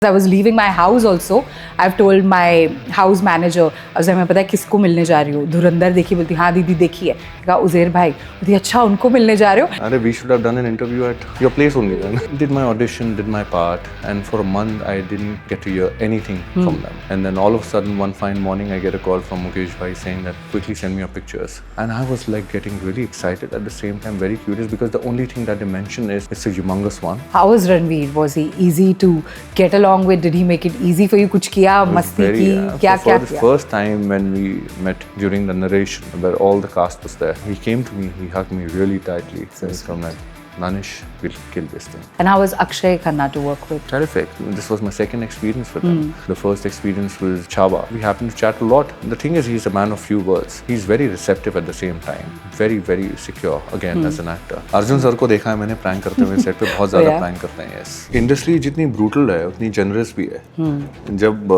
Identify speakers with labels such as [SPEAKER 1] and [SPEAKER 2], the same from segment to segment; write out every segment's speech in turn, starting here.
[SPEAKER 1] I was leaving my house also. I've told my house manager, Ajay मैं पता है किसको मिलने जा रही हूँ, धुरंधर देखी, बोलती हाँ दीदी देखी है, कहा उज़ैर भाई, बोलती अच्छा उनको मिलने जा रहे हो.
[SPEAKER 2] अरे we should have done an interview at your place only then. Did my audition, did my part, and for a month I didn't get to hear anything from them. And then all of a sudden one fine morning I get a call from Mukesh bhai saying that quickly send me your pictures. And I was like getting really excited at the same time very curious because the only thing that they mention is it's a humongous one.
[SPEAKER 1] How was Ranveer? Was he easy to get along with? Did he make it easy for you? कुछ किया, मस्ती की, क्या
[SPEAKER 2] for the first time when we met during the narration where all the cast was there, he came to me, he hugged me really tightly. He's from like, Nanish, we'll kill this thing.
[SPEAKER 1] And how was Akshay Khanna to work with?
[SPEAKER 2] Terrific. This was my second experience with him. The first experience was Chaba. We happened to chat a lot. The thing is, he's a man of few words. He's very receptive at the same time. Very, very secure, again, as an actor. Arjun sir को देखा है मैंने prank करते हुए set पे बहुत ज़्यादा prank करते हैं, yes. Industry जितनी brutal है, उतनी generous भी है. जब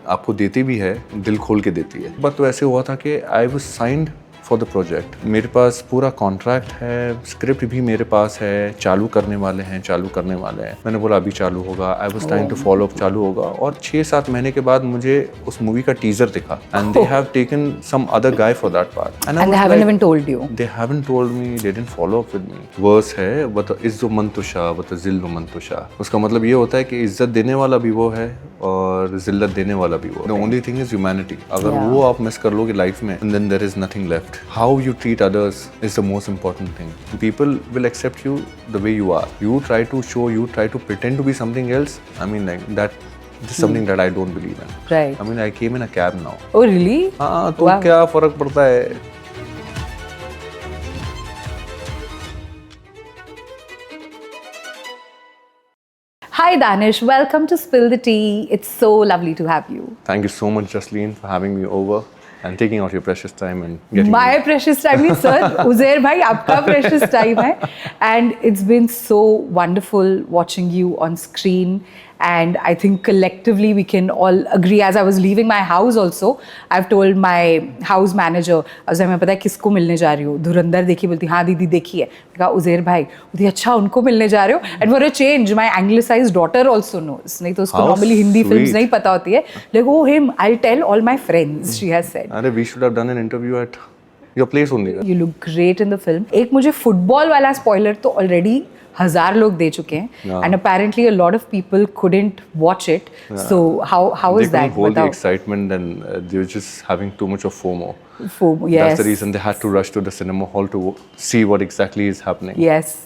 [SPEAKER 2] आपको देती भी है, दिल खोल के देती है. बात तो ऐसे हुआ था कि I was signed for the project. मेरे पास पूरा कॉन्ट्रैक्ट है, स्क्रिप्ट भी मेरे पास है, चालू करने वाले हैं. मैंने बोला अभी चालू होगा. I was trying to follow up, चालू होगा. और 6-7 महीने के बाद मुझे उस मूवी का टीजर दिखा and they have taken some other guy for that part
[SPEAKER 1] and they haven't even told you.
[SPEAKER 2] They haven't told me, they didn't follow up with me. Worse है बत इज्जो मंतुशा बत जिल्लो मंतुशा. उसका मतलब ये होता है कि इज्जत देने वाला भी वो है और जिल्लत देने वाला भी वो. The only thing is humanity. अगर वो आप मिस कर लोगे लाइफ में, then there is nothing left. How you treat others is the most important thing. People will accept you the way you are. You try to pretend to be something else. I mean, like that. This is something that I don't believe in.
[SPEAKER 1] Right.
[SPEAKER 2] I mean, I came in a cab now.
[SPEAKER 1] Oh, really?
[SPEAKER 2] हाँ, तो क्या फर्क पड़ता है?
[SPEAKER 1] Hi Danish, welcome to Spill the Tea. It's so lovely to have you.
[SPEAKER 2] Thank you so much, Jasleen, for having me over and taking out your precious time and getting
[SPEAKER 1] My precious time is sir. Uzair bhai, आपका precious time है. And it's been so wonderful watching you on screen. And I think collectively we can all agree. As I was leaving my house also, I've told my house manager, Ajay मैं पता है किसको मिलने जा रही हूँ, धुरंधर देखी, बोलती हाँ दीदी देखी है, कहा उज़ैर भाई, बोलती अच्छा उनको मिलने जा रहे हो. And for a change, my anglicized daughter also knows. नहीं तो उसको normally हिंदी films नहीं पता होती है. Like oh him, I'll tell all my friends. She has said.
[SPEAKER 2] अरे we should have done an interview at your place only.
[SPEAKER 1] You look great in the film. एक मुझे फुटबॉल वाला स्पॉइलर तो already 1000 लोग दे चुके हैं and apparently a lot of people couldn't watch it. So how is that?
[SPEAKER 2] They couldn't hold the excitement and they were just having too much of FOMO.
[SPEAKER 1] FOMO, yes.
[SPEAKER 2] That's the reason they had to rush to the cinema hall to see what exactly is happening.
[SPEAKER 1] Yes.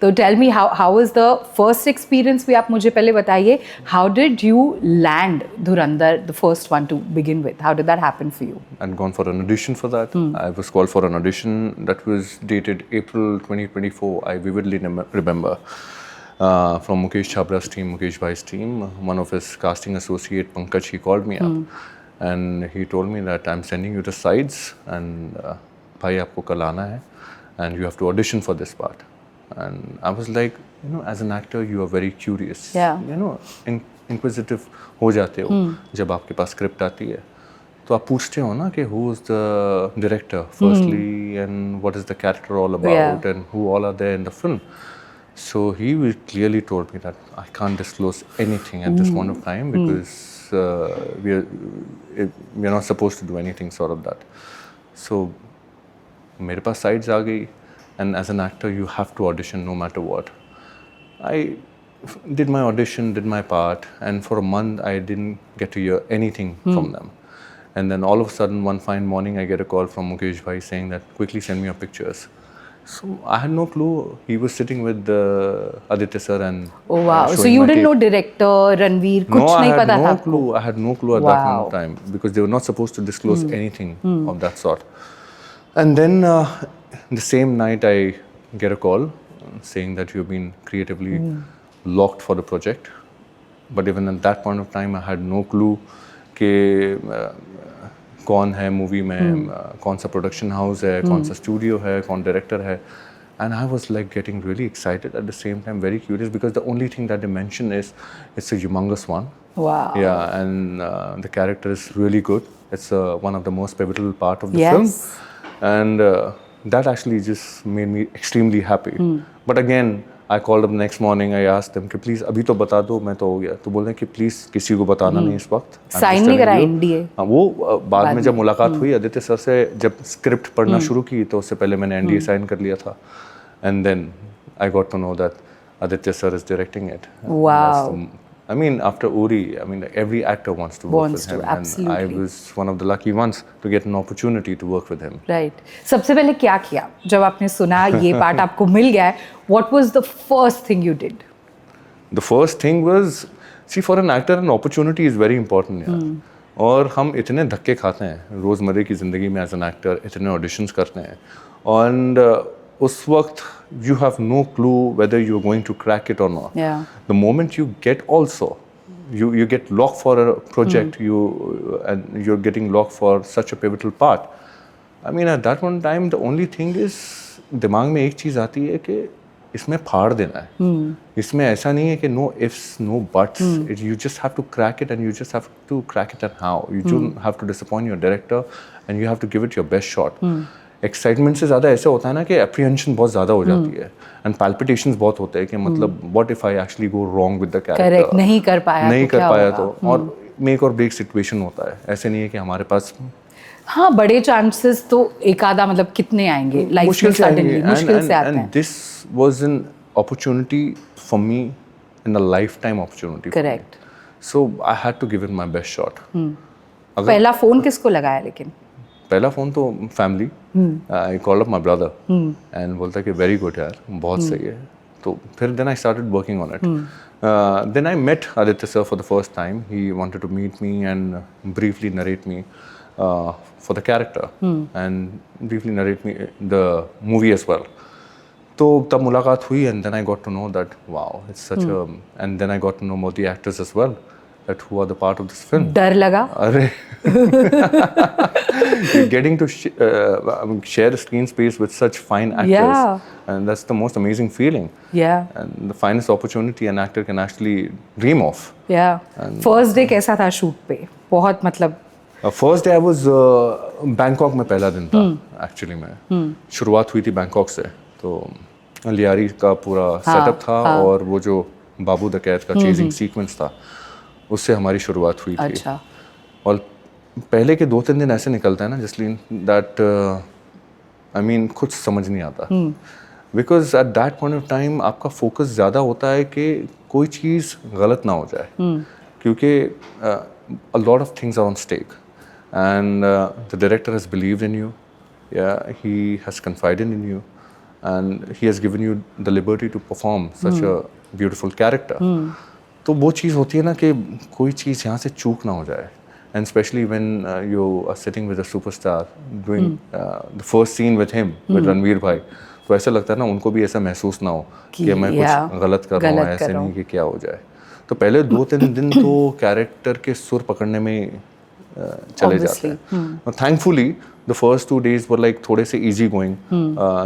[SPEAKER 1] So tell me how was the first experience? भी आप मुझे पहले बताइए. How did you land Dhurandhar, the first one to begin with? How did that happen for you?
[SPEAKER 2] I'd gone for an audition for that. I was called for an audition that was dated April 2024. I vividly remember. From Mukesh Chabra's team, Mukesh bhai's team, one of his casting associate, Pankaj, he called me up. And he told me that I'm sending you the sides and bhai aapko kal aana hai and you have to audition for this part. And I was like, you know, as an actor you are very curious.
[SPEAKER 1] Yeah.
[SPEAKER 2] You know, inquisitive हो जाते हो जब आपके पास script आती है तो आप पूछते हो ना कि who is the director firstly and what is the character all about and who all are there in the film. So he clearly told me that I can't disclose anything at this point of time because we are not supposed to do anything sort of that. So मेरे पास sides आ गई and as an actor you have to audition no matter what. I did my audition, did my part, and for a month I didn't get to hear anything from them. And then all of a sudden one fine morning I get a call from Mukesh bhai saying that quickly send me your pictures. So I had no clue. He was sitting with Aditya sir and
[SPEAKER 1] oh wow. So you didn't know director Ranveer, कुछ नहीं पता था?
[SPEAKER 2] No, I had no clue. I had no clue at that point of time because they were not supposed to disclose anything of that sort. And then the same night I get a call saying that you've been creatively locked for the project. But even at that point of time I had no clue कि कौन है movie में, कौन सा production house है, कौन सा studio है, कौन डायरेक्टर है. And I was like getting really excited at the same time very curious because the only thing that they mention is it's a humongous one.
[SPEAKER 1] Wow.
[SPEAKER 2] Yeah, and the character is really good. It's one of the most pivotal part of the film. And that actually just made me extremely happy. But again, I called up next morning, I asked them कि please अभी तो बता दो, मैं तो हो गया. तो बोल रहे हैं कि please किसी को बताना नहीं इस वक्त. I'm
[SPEAKER 1] Sign
[SPEAKER 2] just
[SPEAKER 1] नहीं
[SPEAKER 2] telling
[SPEAKER 1] करा
[SPEAKER 2] you.
[SPEAKER 1] NDA?
[SPEAKER 2] हाँ, वो बाद में जब मुलाकात हुई आदित्य सर से, जब स्क्रिप्ट पढ़ना शुरू की, तो उससे पहले मैंने NDA साइन कर लिया था. And then I got to know that Aditya sir is directing it. And
[SPEAKER 1] Wow.
[SPEAKER 2] that's the- I mean, after Uri, I mean, every actor wants to work with him. And I
[SPEAKER 1] absolutely.
[SPEAKER 2] was one of the lucky ones to get an opportunity to work with him.
[SPEAKER 1] Right. सबसे पहले क्या किया जब आपने सुना ये part आपको मिल गया है? What was the first thing you did?
[SPEAKER 2] The first thing was, see, for an actor, an opportunity is very important. यार. और हम इतने धक्के खाते हैं रोज़मर्रे की ज़िंदगी में एज एन एक्टर, इतने ऑडिशंस करते हैं. And उस वक्त you have no clue whether you're going to crack it or not.
[SPEAKER 1] Yeah.
[SPEAKER 2] The moment you get also, you get locked for a project, and you're getting locked for such a pivotal part. I mean, at that one time, the only thing is, दिमाग में एक चीज़ आती है कि इसमें फाड़ देना है. इसमें ऐसा नहीं है कि no ifs, no buts. You just have to crack it, and you just have to crack it and how. You don't have to disappoint your director, and you have to give it your best shot. Excitement से ज़्यादा ऐसे होता है ना कि apprehension बहुत ज़्यादा हो जाती है, एंड पैल्पिटेशंस बहुत होते हैं कि मतलब what if I actually go wrong with the character.
[SPEAKER 1] Correct, नहीं कर पाया
[SPEAKER 2] तो और मेक और ब्रेक सिचुएशन होता है. ऐसे नहीं है कि हमारे पास
[SPEAKER 1] हाँ बड़े चांसेस तो एक आधा मतलब कितने आएंगे लाइफ में सडनली मुश्किल से आते हैं.
[SPEAKER 2] This was an opportunity for me, in a lifetime opportunity.
[SPEAKER 1] Correct.
[SPEAKER 2] So I had to give it my best shot.
[SPEAKER 1] पहला फोन किसको लगाया लेकिन?
[SPEAKER 2] पहला फ़ोन तो family. I called up my brother and बोलता कि वेरी गुड यार, बहुत सही है. तो फिर then I started working on it. Then I met Aditya sir for the first time. He wanted to meet me and briefly narrate me for the character and briefly narrate me the movie as well. तो तब मुलाकात हुई and then I got to know that wow it's such a, and then I got to know about the actors as well that who are the part of this film.
[SPEAKER 1] डर लगा?
[SPEAKER 2] अरे getting to share a screen space with such fine actors.
[SPEAKER 1] Yeah.
[SPEAKER 2] And that's the most amazing feeling.
[SPEAKER 1] Yeah.
[SPEAKER 2] And the finest opportunity an actor can actually dream of.
[SPEAKER 1] Yeah. First day कैसा था shoot पे? बहुत मतलब
[SPEAKER 2] first day I was Bangkok में. पहला दिन था actually में. शुरुआत हुई थी बैंकॉक से. तो लियारी का पूरा सेटअप था और वो जो बाबू द कैद का चेजिंग सीक्वेंस था, उससे हमारी शुरुआत हुई थी.
[SPEAKER 1] अच्छा.
[SPEAKER 2] और पहले के 2-3 दिन ऐसे निकलता है ना जसलीन, दैट आई मीन कुछ समझ नहीं आता. Because at that point of time आपका फोकस ज़्यादा होता है कि कोई चीज़ गलत ना हो जाए, क्योंकि a lot of things are on stake, and the director has believed in you. Yeah, he has confided in you, and he has given you the liberty to perform such a beautiful character. तो वो चीज़ होती है ना कि कोई चीज़ यहाँ से चूक ना हो जाए. And specially when you are sitting with a superstar doing the first scene with him, with Ranveer भाई, तो ऐसा लगता है ना उनको भी ऐसा महसूस ना हो कि मैं कुछ गलत कर रहा हूँ, ऐसे नहीं कि क्या हो जाए. तो पहले 2-3 दिन तो कैरेक्टर के सुर पकड़ने में चले जाते हैं. Thankfully the first 2 days were like थोड़े से easy going,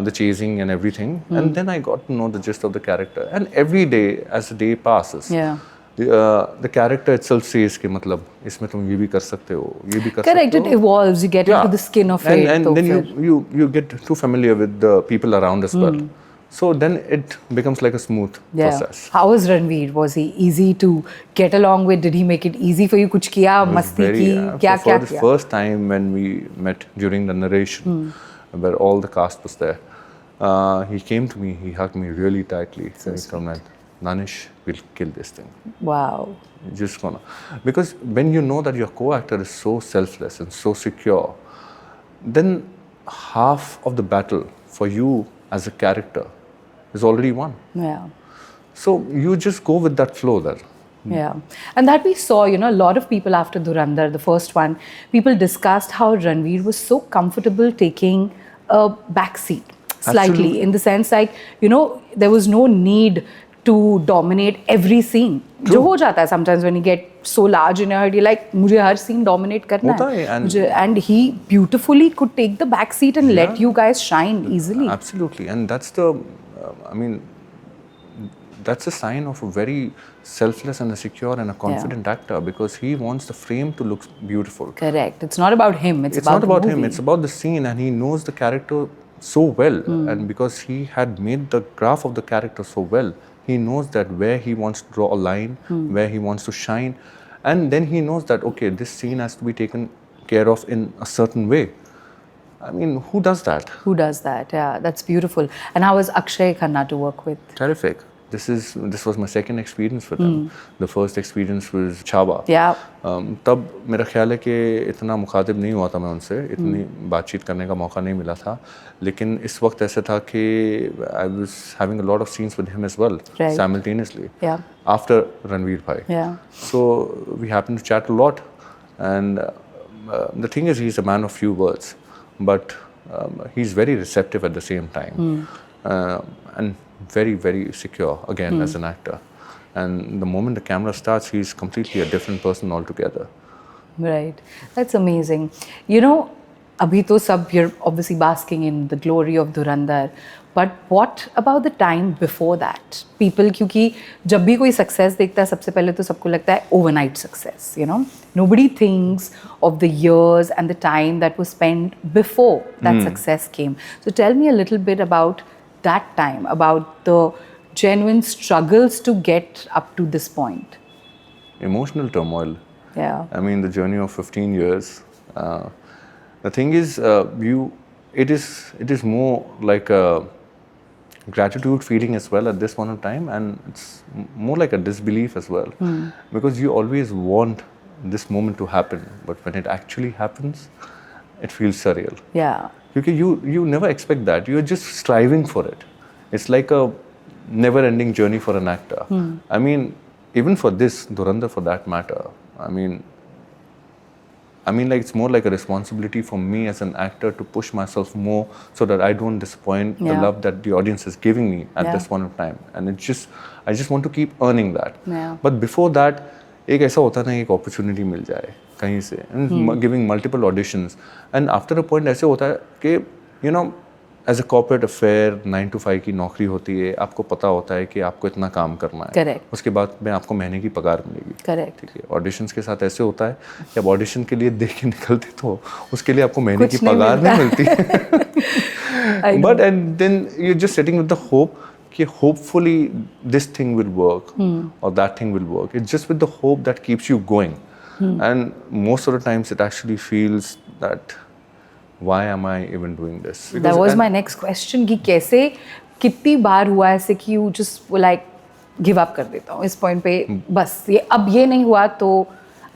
[SPEAKER 2] the chasing and everything, and then I got to know the gist of the character, and every day as the day passes, the character itself says कि मतलब इसमें तुम ये भी कर सकते हो, ये भी कर सकते हो.
[SPEAKER 1] Correct, it evolves, you get into the skin of it.
[SPEAKER 2] And then you get too familiar with the people around as well. So then it becomes like a smooth process.
[SPEAKER 1] How was Ranveer? Was he easy to get along with? Did he make it easy for you? कुछ किया, मस्ती की, क्या
[SPEAKER 2] for the first time when we met during the narration, where all the cast was there, he came to me, he hugged me really tightly. So he told me, Danish, we'll kill this thing.
[SPEAKER 1] Wow.
[SPEAKER 2] Just gonna, because when you know that your co-actor is so selfless and so secure, then half of the battle for you as a character is already won.
[SPEAKER 1] Yeah.
[SPEAKER 2] So you just go with that flow there.
[SPEAKER 1] Yeah. And that we saw, you know, a lot of people after Dhurandhar, the first one, people discussed how Ranveer was so comfortable taking a back seat slightly.
[SPEAKER 2] Absolutely.
[SPEAKER 1] In the sense like, you know, there was no need to dominate every scene. जो हो जाता है sometimes when you get so large in your head, you're like, मुझे हर scene dominate करना है. And he beautifully could take the back seat and let you guys shine easily.
[SPEAKER 2] Absolutely. And that's the, I mean, that's a sign of a very selfless and a secure and a confident actor, because he wants the frame to look beautiful.
[SPEAKER 1] Correct. It's not about him. It's about
[SPEAKER 2] not about
[SPEAKER 1] the
[SPEAKER 2] him.
[SPEAKER 1] movie.
[SPEAKER 2] It's about the scene, and he knows the character so well, and because he had made the graph of the character so well, he knows that where he wants to draw a line, where he wants to shine, and then he knows that okay, this scene has to be taken care of in a certain way. I mean, who does that?
[SPEAKER 1] Who does that? Yeah, that's beautiful. And how was Akshay Khanna to work with?
[SPEAKER 2] Terrific. This was my second experience with him. The first experience was Chhawa.
[SPEAKER 1] Yeah.
[SPEAKER 2] तब मेरा ख्याल है कि इतना मुखातिब नहीं हुआ था मैं उनसे, इतनी बातचीत करने का मौका नहीं मिला था, लेकिन इस वक्त ऐसा था कि I was having a lot of scenes with him as well,
[SPEAKER 1] Right.
[SPEAKER 2] simultaneously,
[SPEAKER 1] Yeah.
[SPEAKER 2] after Ranveer Bhai.
[SPEAKER 1] Yeah.
[SPEAKER 2] So we happened to chat a lot, and the thing is, he's a man of few words, but he's very receptive at the same time, and very, very secure again as an actor. And the moment the camera starts, he's completely a different person altogether.
[SPEAKER 1] Right. That's amazing. You know, abhi to sab you're obviously basking in the glory of Dhurandhar, but what about the time before that? People, क्योंकि जब भी कोई success देखता है सबसे पहले तो सबको लगता है overnight success, you know. Nobody thinks of the years and the time that was spent before that success came. So tell me a little bit about that time, about the genuine struggles to get up to this point.
[SPEAKER 2] Emotional turmoil.
[SPEAKER 1] Yeah.
[SPEAKER 2] I mean, the journey of 15 years. The thing is, it is more like a gratitude feeling as well at this point of time, and it's more like a disbelief as well, because you always want this moment to happen, but when it actually happens, it feels surreal.
[SPEAKER 1] Yeah.
[SPEAKER 2] Because you never expect that. You're just striving for it. It's like a never-ending journey for an actor. I mean, even for this, Dhurandhar for that matter, I mean, like it's more like a responsibility for me as an actor to push myself more so that I don't disappoint the
[SPEAKER 1] Yeah.
[SPEAKER 2] love that the audience is giving me at
[SPEAKER 1] Yeah.
[SPEAKER 2] this point of time. And I just want to keep earning that.
[SPEAKER 1] Yeah.
[SPEAKER 2] But before that, एक ऐसा होता ना, एक opportunity मिल जाए कहीं से, and giving multiple auditions, and after a point ऐसे होता है कि you know, as a corporate affair 9 to 5 की नौकरी होती है, आपको पता होता है कि आपको इतना काम करना है.
[SPEAKER 1] Correct.
[SPEAKER 2] उसके बाद में आपको महीने की पगार मिलेगी.
[SPEAKER 1] Correct.
[SPEAKER 2] ठीक है. ऑडिशंस के साथ ऐसे होता है कि आप ऑडिशन के लिए देख के निकलते तो उसके लिए आपको महीने की
[SPEAKER 1] कुछ नहीं
[SPEAKER 2] पगार नहीं मिलती.
[SPEAKER 1] I know.
[SPEAKER 2] But and then you're just sitting with the hope कि hopefully this thing will work or that thing will work. It's just with the hope that keeps you going. And most of the times it actually feels that why am I even doing this?
[SPEAKER 1] That was my next question कि कैसे कितनी बार हुआ ऐसे कि you just like give up कर देता हूँ इस point पे, बस ये अब ये नहीं हुआ तो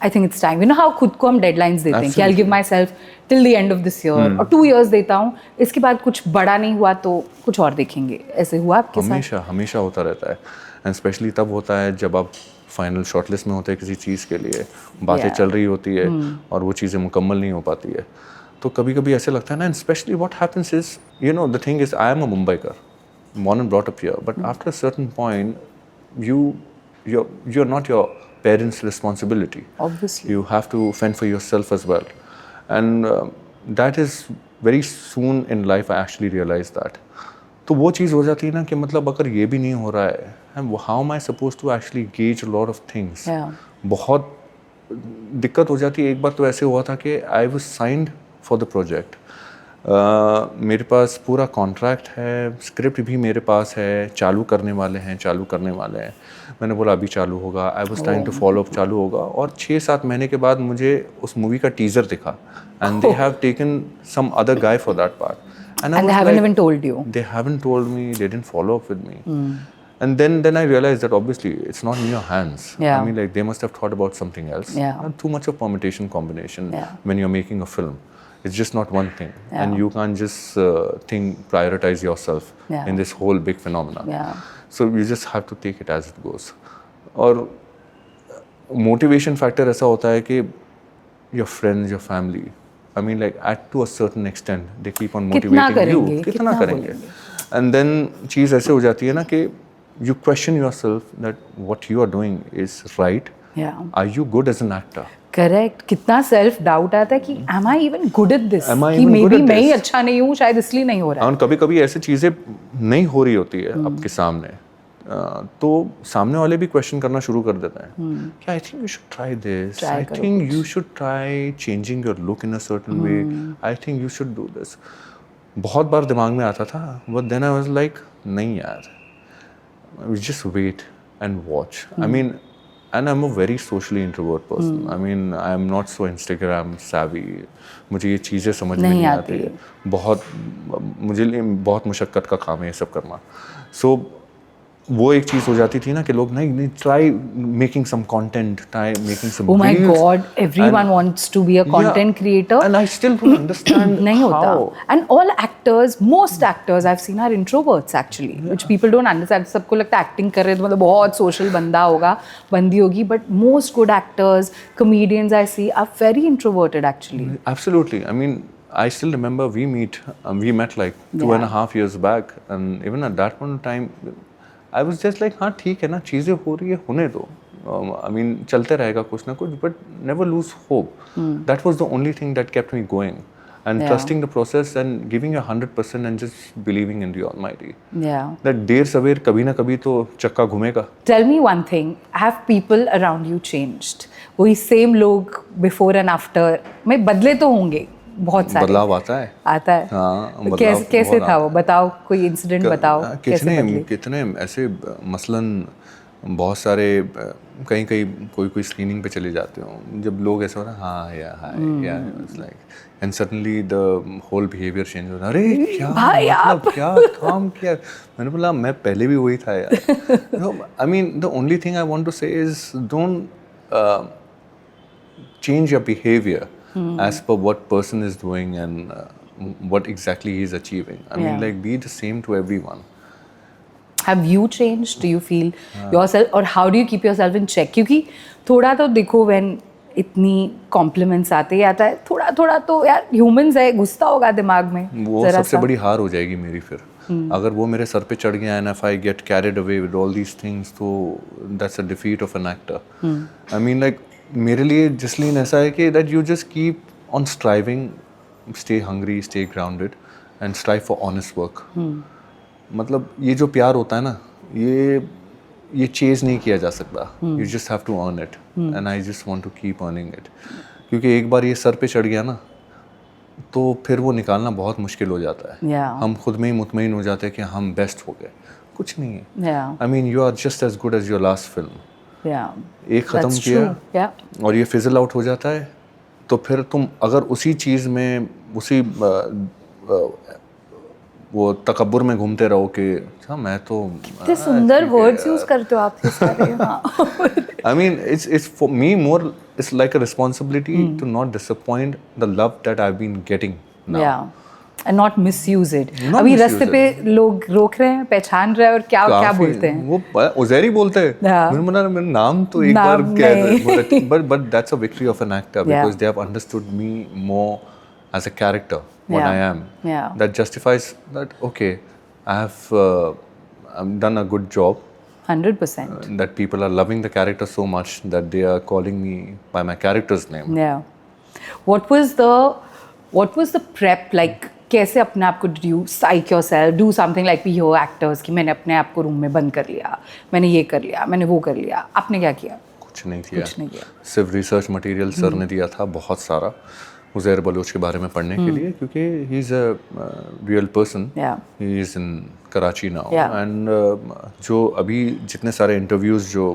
[SPEAKER 1] I think it's time. You know how खुद को हम deadlines देते हैं कि I'll give myself till the end of this year और 2 years देता हूँ, इसके बाद कुछ बड़ा नहीं हुआ तो कुछ और देखेंगे. ऐसे हुआ आपके साथ?
[SPEAKER 2] हमेशा होता रहता है. एंड स्पेशली तब होता है जब आप फाइनल शॉर्टलिस्ट में होते हैं किसी चीज़ के लिए, बातें चल रही होती है और वो चीज़ें मुकम्मल नहीं हो पाती है, तो कभी कभी ऐसे लगता है ना. And specially what happens is, you know, the thing is I am a Mumbaikar, born and brought up here, but after a certain point you're not your parents' responsibility.
[SPEAKER 1] Obviously.
[SPEAKER 2] You have to fend for yourself as well, and that is very soon in life I actually realized that. तो वो चीज़ हो जाती है ना कि मतलब अगर ये भी नहीं हो रहा है, how am I supposed to actually gauge a lot of things?
[SPEAKER 1] Yeah.
[SPEAKER 2] बहुत दिक्कत हो जाती है. एक बार तो ऐसे हुआ था कि I was signed for the project. मेरे पास पूरा कॉन्ट्रैक्ट है, स्क्रिप्ट भी मेरे पास है, चालू करने वाले हैं. मैंने बोला अभी चालू होगा. I was trying to follow up, चालू होगा, और 6-7 महीने के बाद मुझे उस मूवी का टीजर दिखा, and they have taken some other guy for that part.
[SPEAKER 1] And they haven't even told you.
[SPEAKER 2] They haven't told me, they didn't follow up with me. And then I realized that obviously it's not in your hands.
[SPEAKER 1] Yeah.
[SPEAKER 2] I mean, like, they must have thought about something else.
[SPEAKER 1] Yeah.
[SPEAKER 2] Not too much of permutation combination
[SPEAKER 1] Yeah.
[SPEAKER 2] when you're making a film. It's just not one thing.
[SPEAKER 1] Yeah.
[SPEAKER 2] And you can't just prioritize yourself
[SPEAKER 1] Yeah.
[SPEAKER 2] in this whole big phenomenon.
[SPEAKER 1] Yeah.
[SPEAKER 2] So you just have to take it as it goes. और motivation factor ऐसा होता है कि your friends, your family, I mean, like, to a certain extent, they keep on motivating you. कितना करेंगे? And then चीज़ ऐसे हो जाती है ना कि you question yourself that what you are doing is right.
[SPEAKER 1] Yeah.
[SPEAKER 2] Are you good as an actor?
[SPEAKER 1] Correct. कितना self doubt आता है कि am I even good at this?
[SPEAKER 2] Am I
[SPEAKER 1] कि
[SPEAKER 2] even good
[SPEAKER 1] maybe
[SPEAKER 2] at
[SPEAKER 1] मैं ही
[SPEAKER 2] this?
[SPEAKER 1] अच्छा नहीं हूँ, शायद इसलिए नहीं हो रहा है.
[SPEAKER 2] और कभी-कभी ऐसी चीज़ें नहीं हो रही होती है आपके सामने, तो सामने वाले भी क्वेश्चन करना शुरू कर देते हैं कि I think you should try this, I think you should try changing your look in a certain way, I think you should do this. बहुत बार दिमाग में आता था, but then I was like नहीं यार, just wait and watch. I mean, and I'm a very socially introvert person. I mean, I'm not so Instagram savvy. मुझे ये चीज़ें समझ में नहीं आती है. बहुत मुझे लिए बहुत मुशक्क़त का काम है ये सब करना. So वो एक चीज़ हो जाती थी ना कि लोग नहीं try making some content, try making some
[SPEAKER 1] Oh my
[SPEAKER 2] reels.
[SPEAKER 1] God, everyone wants to be a content creator.
[SPEAKER 2] And I still don't understand
[SPEAKER 1] नहीं
[SPEAKER 2] how.
[SPEAKER 1] होता. And all actors, most actors I've seen are introverts actually, which people don't understand. सबको लगता है acting कर रहे तो मतलब बहुत social बंदा होगा, बंदी होगी. But most good actors, comedians I see are very introverted actually.
[SPEAKER 2] Absolutely. I mean, I still remember we met like 2.5 years back, and even at that point in time, I was just like, हाँ ठीक है ना, चीज़ें हो रही है, होने दो. I mean, चलते रहेगा कुछ ना कुछ, but never lose hope. That was the only thing that kept me going, and trusting the process and giving 100% and just believing in the Almighty.
[SPEAKER 1] Yeah.
[SPEAKER 2] That देर सवेर कभी ना कभी तो चक्का घूमेगा.
[SPEAKER 1] Tell me one thing, have people around you changed? वही same लोग before and after में बदले तो होंगे बहुत सारे.
[SPEAKER 2] बदलाव आता है.
[SPEAKER 1] आता है.
[SPEAKER 2] हाँ,
[SPEAKER 1] कैसे था वो? बताओ, कोई इंसिडेंट बताओ.
[SPEAKER 2] कितने ऐसे मसलन बहुत सारे कहीं कोई स्क्रीनिंग पे चले जाते हो, जब लोग ऐसा हो रहा हाँ या it's like and suddenly the whole behaviour change हो रहा, अरे क्या मतलब क्या काम किया. मैंने बोला मैं पहले भी वही था यार. I mean the only thing I want to say is don't change your behavior as per what person is doing and what exactly he is achieving. I mean, like, be the same to everyone.
[SPEAKER 1] Have you changed? Do you feel yourself, or how do you keep yourself in check? क्योंकि थोड़ा तो देखो, when इतनी compliments आते ही आता है, थोड़ा तो यार humans है, घुसता होगा दिमाग में.
[SPEAKER 2] वो सबसे बड़ी हार हो जाएगी मेरी फिर. अगर वो मेरे सर पे चढ़ गया and if I get carried away with all these things, तो that's a defeat of an actor. I mean, like, मेरे लिए जसलीन ऐसा है कि that you just keep on striving, stay hungry, stay grounded and strive for honest work. मतलब ये जो प्यार होता है ना, ये चेज नहीं किया जा सकता. You just have to earn it, and I just want to keep earning it. क्योंकि एक बार ये सर पे चढ़ गया ना, तो फिर वो निकालना बहुत मुश्किल हो जाता है. हम खुद में ही मुतमईन हो जाते हैं कि हम बेस्ट हो गए. कुछ नहीं है. I mean, you are just as good as your last film. एक ख़त्म किया और ये फिजल आउट हो जाता है, तो फिर तुम अगर उसी चीज़ में उसी वो तकब्बुर में घूमते रहो कि अच्छा मैं तो
[SPEAKER 1] कितने सुंदर वर्ड्स यूज करते हो आप सारे.
[SPEAKER 2] I mean, it's for me more, it's like a responsibility to not disappoint the love that I've been getting now.
[SPEAKER 1] And not misuse it. अभी रास्ते पे लोग रोक रहे हैं, पहचान रहे हैं, और क्या बोलते हैं?
[SPEAKER 2] वो उज़ैर ही बोलते हैं. मेरा नाम तो एक बार क्या, but that's a victory of an actor because they have understood me more as a character, what I am. That justifies that, okay, I have done a good job.
[SPEAKER 1] 100%.
[SPEAKER 2] That people are loving the character so much that they are calling me by my character's name.
[SPEAKER 1] What was the prep like? कैसे अपने आप को did you psych yourself, do something like we hear actors कि मैंने अपने आप को room में बंद कर लिया, मैंने ये कर लिया, मैंने वो कर लिया. आपने क्या किया?
[SPEAKER 2] कुछ नहीं किया. सिर्फ रिसर्च मटेरियल सर ने दिया था बहुत सारा उज़ैर बलोच के बारे में पढ़ने के लिए, क्योंकि he is a real person. He is in Karachi now, and जो अभी जितने सारे इंटरव्यूज़ जो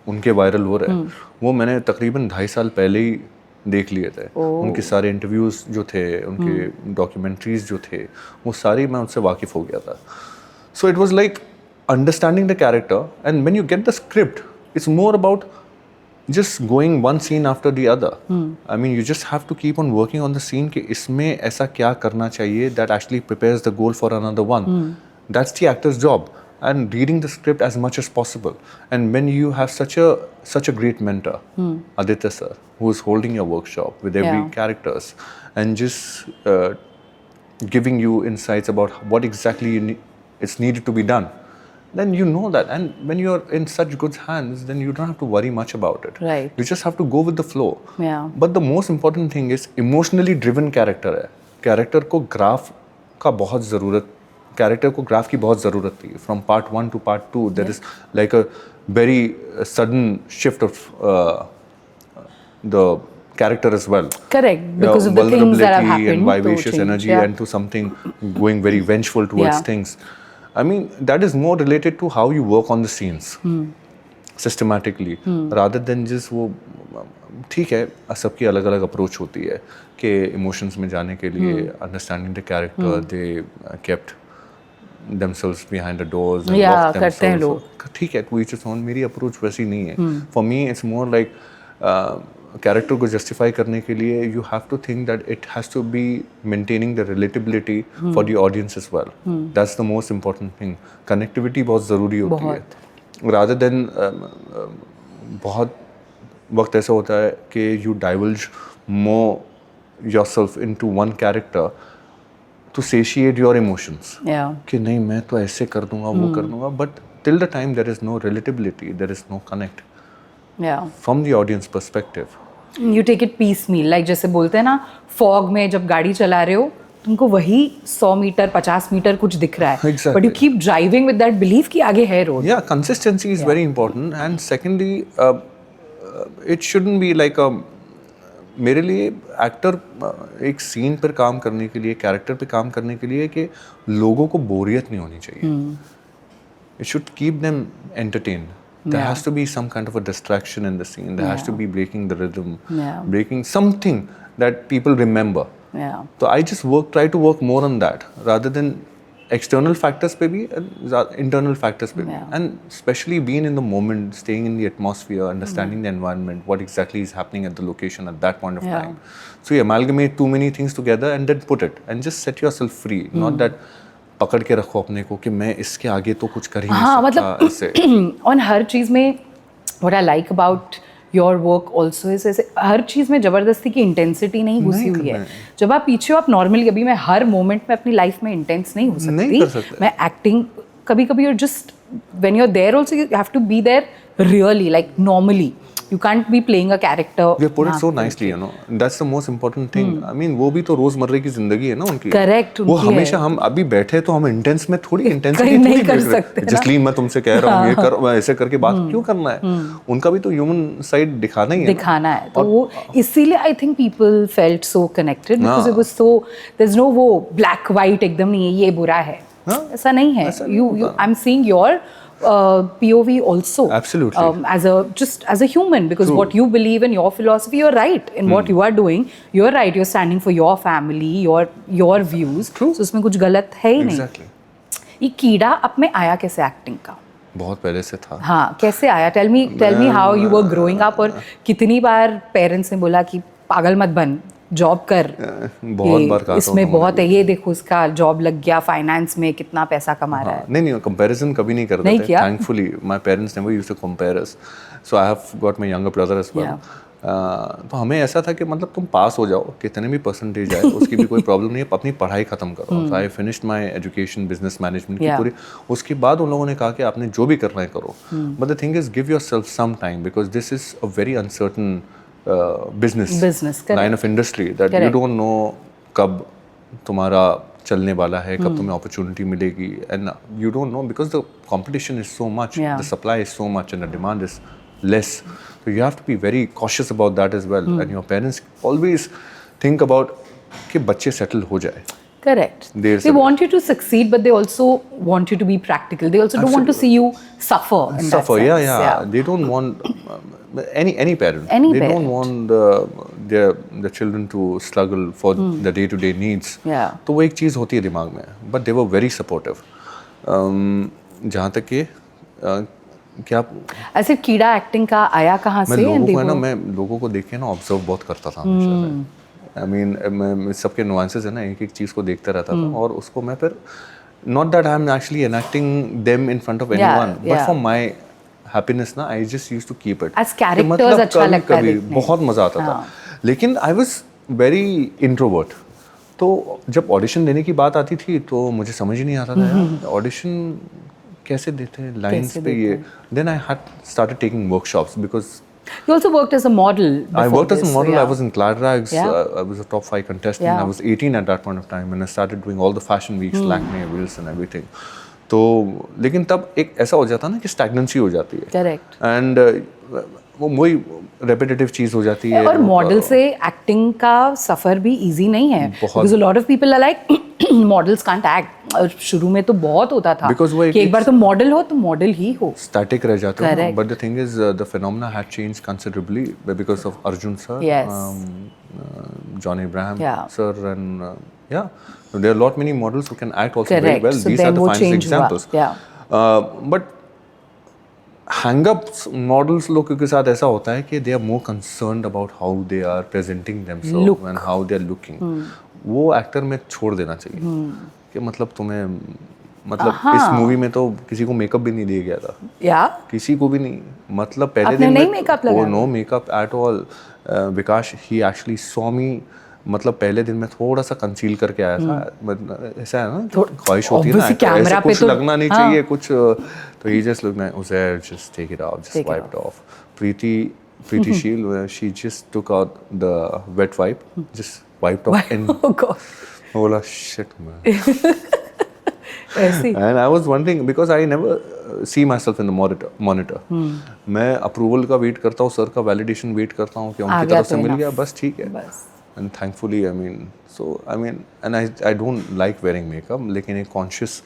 [SPEAKER 2] उनके वायरल हो रहे हैं, वो मैंने तकरीबन 2.5 साल पहले ही देख लिए थे. उनके सारे इंटरव्यूज़ जो थे, उनके डॉक्यूमेंट्रीज जो थे, वो सारी मैं उनसे वाकिफ़ हो गया था. So it was like understanding the character, and when you get the script, it's more about just going one scene after the other. I mean, you just have to keep on working on the scene कि इसमें ऐसा क्या करना चाहिए that actually prepares the goal for another one. That's the actor's job, and reading the script as much as possible. And when you have such a great mentor, Aditya sir, who is holding your workshop with every characters and just giving you insights about what exactly it's needed to be done, then you know that. And when you're in such good hands, then you don't have to worry much about it.
[SPEAKER 1] Right.
[SPEAKER 2] You just have to go with the flow. But the most important thing is emotionally driven character है. Character को graph का बहुत ज़रूरत, character को graph की बहुत ज़रूरत थी. From part 1 to part 2, there is like a very sudden shift of the character as well.
[SPEAKER 1] Correct, because of the things that have
[SPEAKER 2] Vulnerability
[SPEAKER 1] happened.
[SPEAKER 2] and vivacious
[SPEAKER 1] to
[SPEAKER 2] energy
[SPEAKER 1] change.
[SPEAKER 2] and to something going very vengeful towards
[SPEAKER 1] Yeah.
[SPEAKER 2] things. I mean, that is more related to how you work on the scenes systematically, rather than just वो ठीक है, सबकी अलग अलग approach होती है कि emotions में जाने के लिए understanding the character they kept themselves behind the doors and
[SPEAKER 1] Yeah,
[SPEAKER 2] locked
[SPEAKER 1] करते हैं
[SPEAKER 2] themselves. ठीक है, to each his own. मेरी अप्रोच वैसी नहीं है. For me it's more like character को जस्टिफाई करने के लिए you have to think that it has to be maintaining the relatability for the audience as well. That's the most important thing. Connectivity बहुत ज़रूरी होती है. Rather than बहुत वक्त ऐसा होता है कि you divulge more yourself into one character to satiate your emotions.
[SPEAKER 1] Yeah.
[SPEAKER 2] कि नहीं मैं तो ऐसे कर दूंगा वो कर दूंगा, but till the time there is no relatability, there is no connect
[SPEAKER 1] Yeah.
[SPEAKER 2] from the audience perspective.
[SPEAKER 1] You take it piecemeal, like जैसे बोलते हैं ना, fog में जब गाड़ी चला रहे हो तुमको वही 100 मीटर 50 मीटर कुछ दिख रहा है,
[SPEAKER 2] Exactly.
[SPEAKER 1] but you keep driving with that belief कि आगे है road.
[SPEAKER 2] Yeah, consistency is very important, and secondly it shouldn't be like a मेरे लिए एक्टर एक सीन पर काम करने के लिए, कैरेक्टर पे काम करने के लिए कि लोगों को बोरियत नहीं होनी चाहिए. It should keep them entertained. There has to be some kind of a distraction in the scene. There has to be breaking the rhythm, breaking something that people remember.
[SPEAKER 1] Yeah.
[SPEAKER 2] So I just try to work more on that rather than external factors पे भी, internal factors पे भी. And especially being in the moment, staying in the atmosphere, understanding the environment, what exactly is happening at the location at that point of time. So you amalgamate too many things together and then put it and just set yourself free. Not that पकड़ के रखो अपने को कि मैं इसके आगे तो कुछ कर ही नहीं सकता ऐसे.
[SPEAKER 1] और हर चीज़ में what I like about your work also is ऐसे हर चीज़ में ज़बरदस्ती की इंटेंसिटी नहीं घुसी हुई है. जब आप पीछे हो, आप नॉर्मली, अभी मैं हर मोमेंट में अपनी लाइफ में इंटेंस नहीं हो सकती. मैं एक्टिंग कभी कभी you're just when you're there also you have to be there really, like normally. You can't be playing a character.
[SPEAKER 2] You put it so nicely, you know. That's the most important thing. I mean, वो भी तो रोजमर्रे की जिंदगी है ना उनकी.
[SPEAKER 1] Correct.
[SPEAKER 2] वो हमेशा हम अभी बैठे तो हम इंटेंस में थोड़ी इंटेंसिटी
[SPEAKER 1] नहीं कर सकते.
[SPEAKER 2] जसली मैं तुमसे कह रहा हूँ ये कर, ऐसे करके बात क्यों करना है? उनका भी तो ह्यूमन साइड दिखाना ही है.
[SPEAKER 1] दिखाना है. तो वो इसीलिए I think people felt so connected because it was so, there's no वो black white एकदम नहीं है ये बुरा है. ऐसा नहीं है. I'm seeing your POV also.
[SPEAKER 2] Absolutely.
[SPEAKER 1] As a human, because what you believe in, your philosophy, you're right in what you are doing. You're right. You're standing for your family, your views.
[SPEAKER 2] True.
[SPEAKER 1] So उसमें कुछ गलत है ही नहीं.
[SPEAKER 2] Exactly.
[SPEAKER 1] ये कीड़ा अब में आया कैसे एक्टिंग का?
[SPEAKER 2] बहुत पहले से था.
[SPEAKER 1] हाँ, कैसे आया? Tell me how you were growing up और कितनी बार पेरेंट्स ने बोला कि पागल मत बन, जॉब कर.
[SPEAKER 2] बहुत बार कहा
[SPEAKER 1] इसमें बहुत है, ये देखो उसका जॉब लग गया फाइनेंस में, कितना पैसा कमा रहा है.
[SPEAKER 2] नहीं कंपैरिजन कभी नहीं करते थे. Thankfully my parents never used to compare us. So I have got my younger brother as well. तो हमें ऐसा था कि मतलब तुम पास हो जाओ, कितने भी परसेंटेज आए उसकी भी कोई प्रॉब्लम नहीं है, अपनी पढ़ाई खत्म करो. So I finished my education business management की पूरी. उसके बाद उन लोगों ने कहा कि आपने जो भी करना है करो, but the thing is give yourself some time because this is a very uncertain business line of industry that you don't know कब तुम्हारा चलने वाला है, कब तुम्हें opportunity मिलेगी, and you don't know because the competition is so much, the supply is so much and the demand is less, so you have to be very cautious about that as well. And your parents always think about कि बच्चे settle हो जाए.
[SPEAKER 1] Correct. They want you to succeed, but they also want you to be practical. They also don't want to see you suffer in that sense.
[SPEAKER 2] Yeah. They don't want any parent. They don't want the children to struggle for the day-to-day needs.
[SPEAKER 1] Yeah.
[SPEAKER 2] तो वो एक चीज़ होती है दिमाग में. But they were very supportive. जहाँ तक कि क्या
[SPEAKER 1] ऐसे कीड़ा एक्टिंग का आया कहाँ से?
[SPEAKER 2] मैं लोगों को देख के ना ऑब्जर्व बहुत करता था हमेशा. I mean, मैं सबके nuances है ना, एक एक चीज़ को देखता रहता था और उसको मैं फिर not that I'm actually enacting them in front of anyone, but for my happiness ना, I just used to keep it.
[SPEAKER 1] As characters अच्छा लगता है देखने.
[SPEAKER 2] बहुत मज़ा आता था. लेकिन I was very introvert. तो जब ऑडिशन देने की बात आती थी तो मुझे समझ ही नहीं आता था यार ऑडिशन कैसे देते हैं लाइन्स पे ये. Then I had started taking workshops because
[SPEAKER 1] you also worked as a model.
[SPEAKER 2] I worked as a model. I was in Cladrags. I was a top 5 contestant. I was 18 at that point of time and I started doing all the fashion weeks, Lakme, Wilson, everything. तो लेकिन तब एक ऐसा हो जाता ना कि stagnancy हो जाती है.
[SPEAKER 1] Correct.
[SPEAKER 2] And वही रेपिटेटिव चीज़ हो जाती है।
[SPEAKER 1] और मॉडल से एक्टिंग का सफ़र भी इजी नहीं है, because a lot of people are like models can't act. और शुरू में तो बहुत होता था कि एक बार तुम मॉडल हो तो मॉडल ही हो,
[SPEAKER 2] स्टैटिक रह जाते हो। But the thing is the phenomena had changed considerably because of Arjun sir, John Abraham sir, and yeah, there are a lot many models who can act also very well.
[SPEAKER 1] So
[SPEAKER 2] these are the finest examples. But hang-ups models लोगों के साथ ऐसा होता है कि they are more concerned about how they are presenting themselves and how they are looking. वो actor में छोड़ देना चाहिए कि मतलब तुम्हें मतलब इस मूवी में तो किसी को मेकअप भी नहीं दिया गया था, किसी को भी नहीं, मतलब पहले दिन में no makeup at all. Vikas ही एक्चुअली सॉ मी, मतलब पहले दिन में थोड़ा सा कंसील करके आया था, ऐसा है ना ख्वाहिश होती है ना, ऐसे कुछ लगना नहीं चाहिए कुछ, तो ही जस्ट लुक मैं उसे just take it out, just wipe it off. Preeti Sheel, she just took out the wet wipe, just wiped off and बोला shit man. And I was wondering because I never see myself in the monitor. मैं approval का wait करता हूँ, sir का validation wait करता हूँ कि उनकी तरफ से मिल गया, बस ठीक है। And thankfully, I mean, and I don't like wearing makeup, लेकिन एक conscious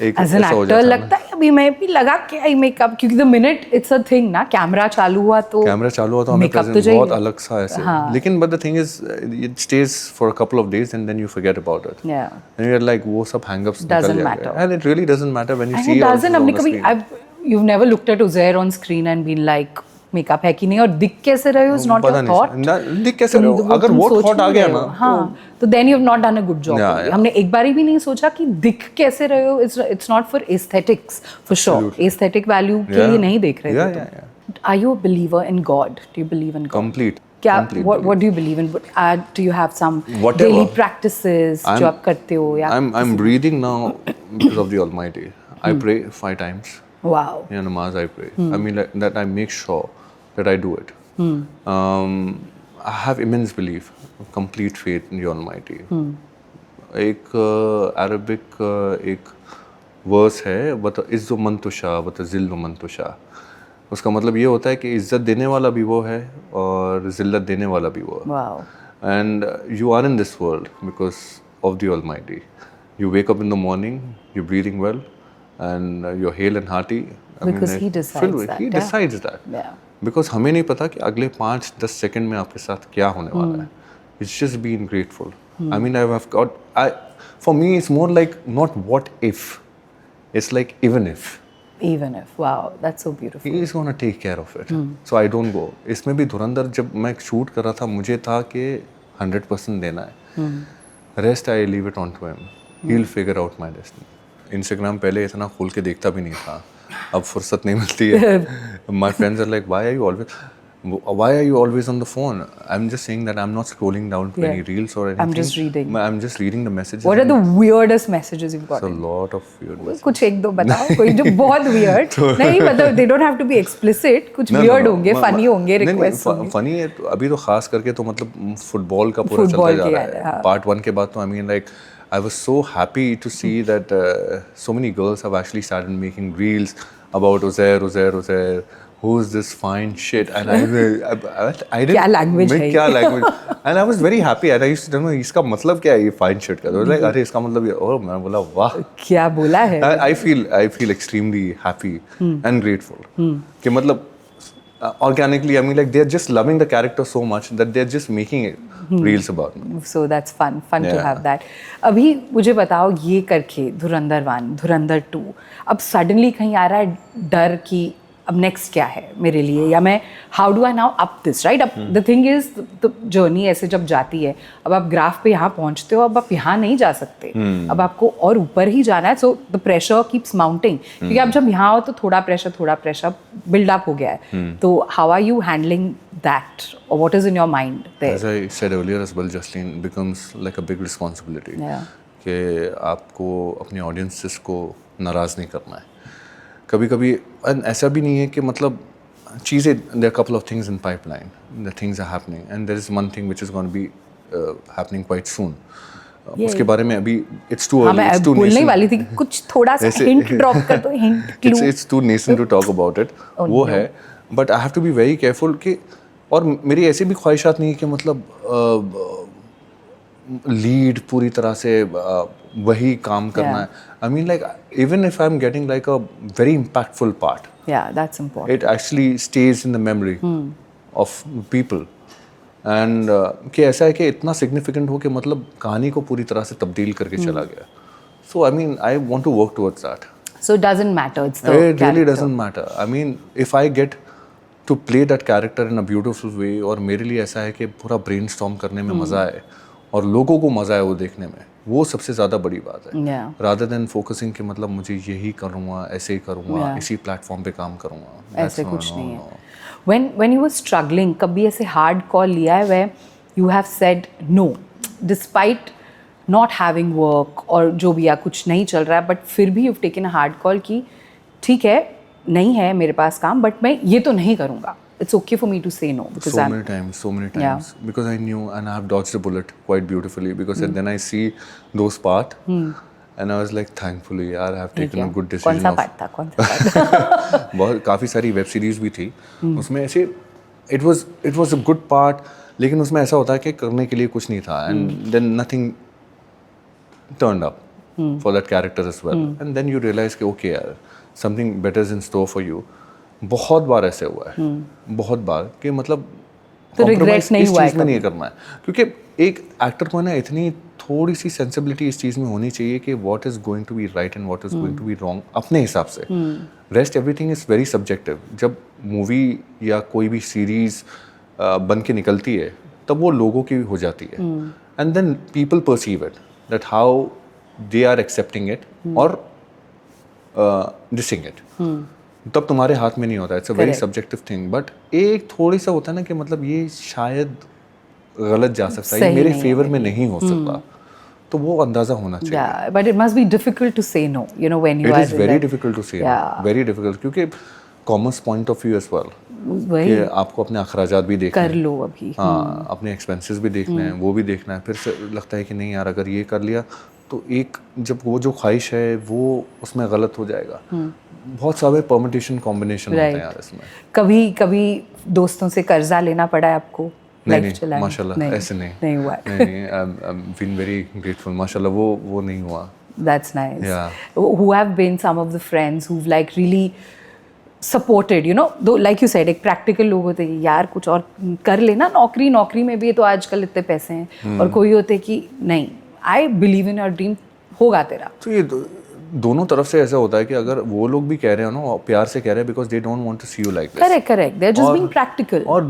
[SPEAKER 2] एक
[SPEAKER 1] As an actor लगता है, अभी मैं भी लगा कि आई मेकअप, क्योंकि the minute it's a thing ना, कैमरा चालू हुआ तो
[SPEAKER 2] हमें प्रेजेंट बहुत अलग सा ऐसे, लेकिन but the thing is it stays for a couple of days and then you forget about it. And you're like वो सब hang-ups
[SPEAKER 1] doesn't matter,
[SPEAKER 2] and it really doesn't matter when you
[SPEAKER 1] and
[SPEAKER 2] see
[SPEAKER 1] it doesn't. हमने कभी you've never looked at Uzair on screen and been like makeup है कि नहीं, और दिख कैसे रहे हो, इज नॉट योर थॉट।
[SPEAKER 2] दिख कैसे रहे हो, अगर वो थॉट आ गया ना,
[SPEAKER 1] हाँ, तो then you have not done a good job. हमने एक बार भी नहीं सोचा कि दिख कैसे रहे हो, it's not for aesthetics for sure, aesthetic value के लिए नहीं देख रहे थे। Are you a believer in God? Do you believe in God?
[SPEAKER 2] Complete.
[SPEAKER 1] क्या, what do you believe in? Do you have some daily practices जो आप करते हो? या
[SPEAKER 2] I'm breathing now because of the Almighty. I pray 5 times.
[SPEAKER 1] Wow.
[SPEAKER 2] Yeah, namaz I pray. I mean like that I make sure that I do it. I have immense belief, complete faith in the Almighty. एक Arabic एक verse है, बता इज़्ज़ो मन तुशा बता ज़िल्लो मन तुशा। उसका मतलब ये होता है कि इज़्ज़त देने वाला भी वो है और ज़िल्लत देने वाला भी वो है।
[SPEAKER 1] Wow.
[SPEAKER 2] And you are in this world because of the Almighty. You wake up in the morning, you're breathing well, and you're hale and hearty.
[SPEAKER 1] Because he decides that.
[SPEAKER 2] He decides that.
[SPEAKER 1] Yeah.
[SPEAKER 2] Because हमें नहीं पता कि अगले 5-10 second में आपके साथ क्या होने वाला है। It's just being grateful. I mean, for me, it's more like not what if, it's like even if.
[SPEAKER 1] Even if, wow, that's so beautiful.
[SPEAKER 2] He is gonna take care of it. So I don't go. इसमें भी धुरंधर जब मैं shoot कर रहा था, मुझे था कि 100% देना है। Rest I leave it on to him. He'll figure out my destiny. Instagram पहले इतना खोल के देखता भी नहीं था, अब फुर्सत नहीं मिलती है। My friends are like, why are you always on the phone? I'm just saying that I'm not scrolling down to any reels or anything. I'm just reading the messages.
[SPEAKER 1] What are the weirdest messages you've got?
[SPEAKER 2] It's a lot of weird messages.
[SPEAKER 1] कुछ एक दो बताओ, कोई जो बहुत weird नहीं, मतलब they don't have to be explicit, कुछ weird होंगे, funny होंगे, requests होंगे।
[SPEAKER 2] Funny है अभी तो खास करके तो मतलब फुटबॉल का पूरा चलता जा रहा है। Part 1 के बाद तो I mean like I was so happy to see that so many girls have actually started making reels about Uzair, who's this fine shit, and I didn't
[SPEAKER 1] क्या language है
[SPEAKER 2] क्या language, and I was very happy and I used to know इसका मतलब क्या है ये fine shit का, तो like अरे इसका मतलब ये, और मैं बोला वाह
[SPEAKER 1] क्या बोला है।
[SPEAKER 2] I feel extremely happy and grateful कि मतलब organically, I mean like they're just loving the character so much that they're just making it reels about me.
[SPEAKER 1] So that's fun to have that. अभी मुझे बताओ, ये करके धुरंधर 1, धुरंधर 2, अब suddenly कहीं आ रहा है डर कि अब नेक्स्ट क्या है मेरे लिए, या मैं how do I now up this, right? अब the thing is the journey ऐसे जब जाती है, अब आप ग्राफ पे यहाँ पहुँचते हो, अब आप यहाँ नहीं जा सकते, अब आपको और ऊपर ही जाना है। So the pressure keeps mounting, क्योंकि अब जब यहाँ हो तो थोड़ा प्रेशर बिल्डअप हो गया है। तो how are you handling that, और what is in your mind there?
[SPEAKER 2] As I said earlier as well, Jasleen, becomes like a big responsibility. कि आपको अपने ऑडियंसेस को नाराज़ नहीं करना है। कभी-कभी ऐसा भी नहीं है कि मतलब चीज़ें, there are a couple of things in pipeline, the things are happening and there is one thing which is going to be happening quite soon. उसके बारे में अभी it's too early, it's too
[SPEAKER 1] बोलने वाली थी कि कुछ थोड़ा सा हिंट ड्रॉप कर दो, hint clue.
[SPEAKER 2] It's too nascent to talk about it. वो है but I have to be very careful कि, और मेरी ऐसी भी ख्वाहिशात नहीं है कि मतलब लीड पूरी तरह से वही काम करना है. आई mean like even if I am getting like a very impactful part,
[SPEAKER 1] Yeah, that's important.
[SPEAKER 2] it actually stays in the memory of people. And कि ऐसा है कि इतना significant हो कि मतलब कहानी को पूरी तरह से तब्दील करके चला गया. So I mean, I want to work towards that.
[SPEAKER 1] So it doesn't matter. It's the
[SPEAKER 2] It really
[SPEAKER 1] character.
[SPEAKER 2] doesn't matter. I mean, if I get to play that character in a beautiful way, और मेरे लिए ऐसा है कि पूरा brainstorm करने में मज़ा आए और लोगों को मज़ा आए वो देखने में, वो सबसे ज़्यादा बड़ी बात है.
[SPEAKER 1] Yeah.
[SPEAKER 2] Rather than focusing कि मतलब मुझे यही करूँगा, ऐसे ही करूँगा,
[SPEAKER 1] Yeah.
[SPEAKER 2] इसी प्लेटफॉर्म पे काम करूँगा.
[SPEAKER 1] ऐसे कुछ नहीं है. When you were struggling, कभी ऐसे hard call लिया है where you have said no, despite not having work और जो भी या कुछ नहीं चल रहा है, but फिर भी you've taken a hard call कि ठीक है, नहीं है मेरे पास काम, but मैं ये तो नहीं करूँगा. It's okay for me to say no because
[SPEAKER 2] so many times
[SPEAKER 1] Yeah.
[SPEAKER 2] because I knew and I have dodged the bullet quite beautifully because then I see those part and I was like thankfully यार I have taken a good decision.
[SPEAKER 1] कौन सा part था? कौन सा part था?
[SPEAKER 2] बहुत काफ़ी सारी वेब सीरीज भी थी उसमें ऐसे it was a good part, लेकिन उसमें ऐसा होता है कि करने के लिए कुछ नहीं था and then nothing turned up for that character as well and then you realize कि okay यार something better is in store for you. बहुत बार ऐसे हुआ है, बहुत बार कि मतलब
[SPEAKER 1] तो regret
[SPEAKER 2] compromise
[SPEAKER 1] नहीं
[SPEAKER 2] इस
[SPEAKER 1] हुआ है
[SPEAKER 2] चीज़ में नहीं करना है, क्योंकि एक एक्टर को ना इतनी थोड़ी सी सेंसिबिलिटी इस चीज़ में होनी चाहिए कि what is going to be right and what is going to be wrong अपने हिसाब से. Rest everything is very subjective. जब मूवी या कोई भी सीरीज बन के निकलती है तब वो लोगों की हो जाती है and then people perceive it that how they are accepting it और डिसिंग इट. तब तुम्हारे हाथ में नहीं होता. It's a very subjective thing. But एक थोड़ी सा होता है ना कि मतलब ये शायद गलत जा सकता है, ये मेरे फेवर में नहीं हो सकता, तो वो अंदाजा होना चाहिए.
[SPEAKER 1] Yeah, but it must be difficult to say no, you know, when you
[SPEAKER 2] It
[SPEAKER 1] are
[SPEAKER 2] is very difficult to say no. Very difficult, क्योंकि commerce point of view as well
[SPEAKER 1] वही
[SPEAKER 2] कि आपको अपने अखराजात भी देखने
[SPEAKER 1] कर लो अभी.
[SPEAKER 2] हाँ, अपने एक्सपेंसेस भी देखने हैं, वो भी देखना है. फिर से लगता है कि नहीं यार अगर ये कर लिया तो एक जब वो जो ख्वाहिश है वो उसमें गलत हो जाएगा. बहुत सारे परमिटेशन कॉम्बिनेशन होते हैं यार इसमें.
[SPEAKER 1] कभी दोस्तों से कर्जा लेना पड़ा है आपको?
[SPEAKER 2] नहीं माशाल्लाह ऐसे नहीं
[SPEAKER 1] हुआ.
[SPEAKER 2] नहीं आई बीन वेरी ग्रेटफुल माशाल्लाह. वो नहीं हुआ.
[SPEAKER 1] That's nice.
[SPEAKER 2] Yeah.
[SPEAKER 1] Who have been some of the friends who've like really supported, you know, though like you said एक practical लोग होते हैं यार कुछ और कर लेना, नौकरी में भी तो आजकल इतने पैसे हैं, और कोई होते कि नहीं I believe in your dream, होगा तेरा.
[SPEAKER 2] तो ये दोनों तरफ से ऐसा होता है कि अगर वो लोग भी कह रहे हो ना प्यार से कह रहे हैं because they don't want to see you like this.
[SPEAKER 1] Correct they are just being practical.
[SPEAKER 2] और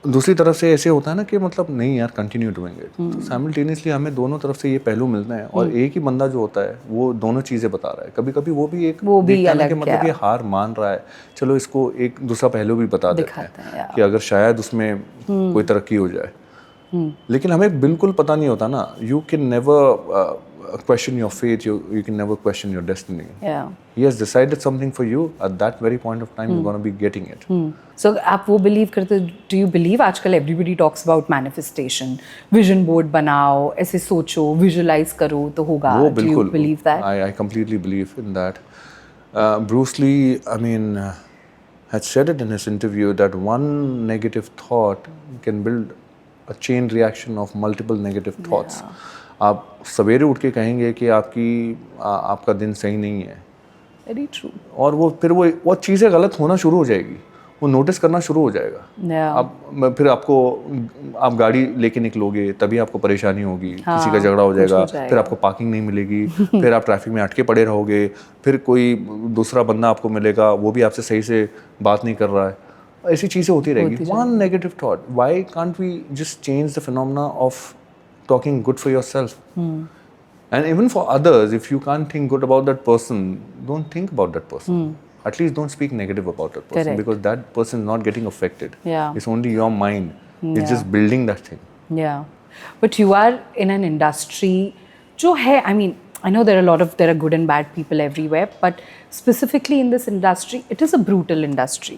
[SPEAKER 2] दूसरी तरफ से ऐसे होता है ना कि मतलब नहीं यार कंटिन्यू डूइंग इट. तो साइमल्टेनियसली हमें दोनों तरफ से ये पहलू मिलते हैं और एक ही बंदा जो होता है वो दोनों चीज़ें बता रहा है. कभी कभी वो भी देखता है कि मतलब ये हार मान रहा है, चलो इसको एक दूसरा पहलू भी बता देते हैं कि अगर शायद उसमें कोई तरक्की हो जाए. लेकिन हमें बिल्कुल पता नहीं होता ना. You can never question your fate, you can never question your destiny.
[SPEAKER 1] Yeah.
[SPEAKER 2] He has decided something for you at that very point of time. You're going to be getting it.
[SPEAKER 1] So आप वो believe करते? Do you believe आजकल everybody talks about manifestation, vision board बनाओ, ऐसे सोचो, visualize करो तो होगा. Do you believe that?
[SPEAKER 2] I completely believe in that. Bruce Lee, I mean, had said it in his interview that one negative thought can build a chain reaction of multiple negative thoughts. आप सवेरे उठ के कहेंगे कि आपका दिन सही नहीं है.
[SPEAKER 1] Very true.
[SPEAKER 2] और वो चीज़ें गलत होना शुरू हो जाएगी, वो नोटिस करना शुरू हो जाएगा. फिर आप गाड़ी लेके निकलोगे तभी आपको परेशानी होगी. किसी का झगड़ा हो जाएगा, फिर आपको पार्किंग नहीं मिलेगी, फिर आप ट्रैफिक में अटके पड़े रहोगे, फिर कोई दूसरा बंदा आपको मिलेगा वो भी आपसे सही से बात नहीं कर रहा है. ऐसी चीज़ें होती रहेगी. One negative thought. Why can't we just change the phenomena of talking good for yourself and even for others? If you can't think good about that person, don't think about that person. At least don't speak negative about that person. Correct. Because that person is not getting affected. It's only your mind. It's just building that thing.
[SPEAKER 1] But you are in an industry जो है, I mean, I know there are good and bad people everywhere, but specifically in this industry, it is a brutal industry.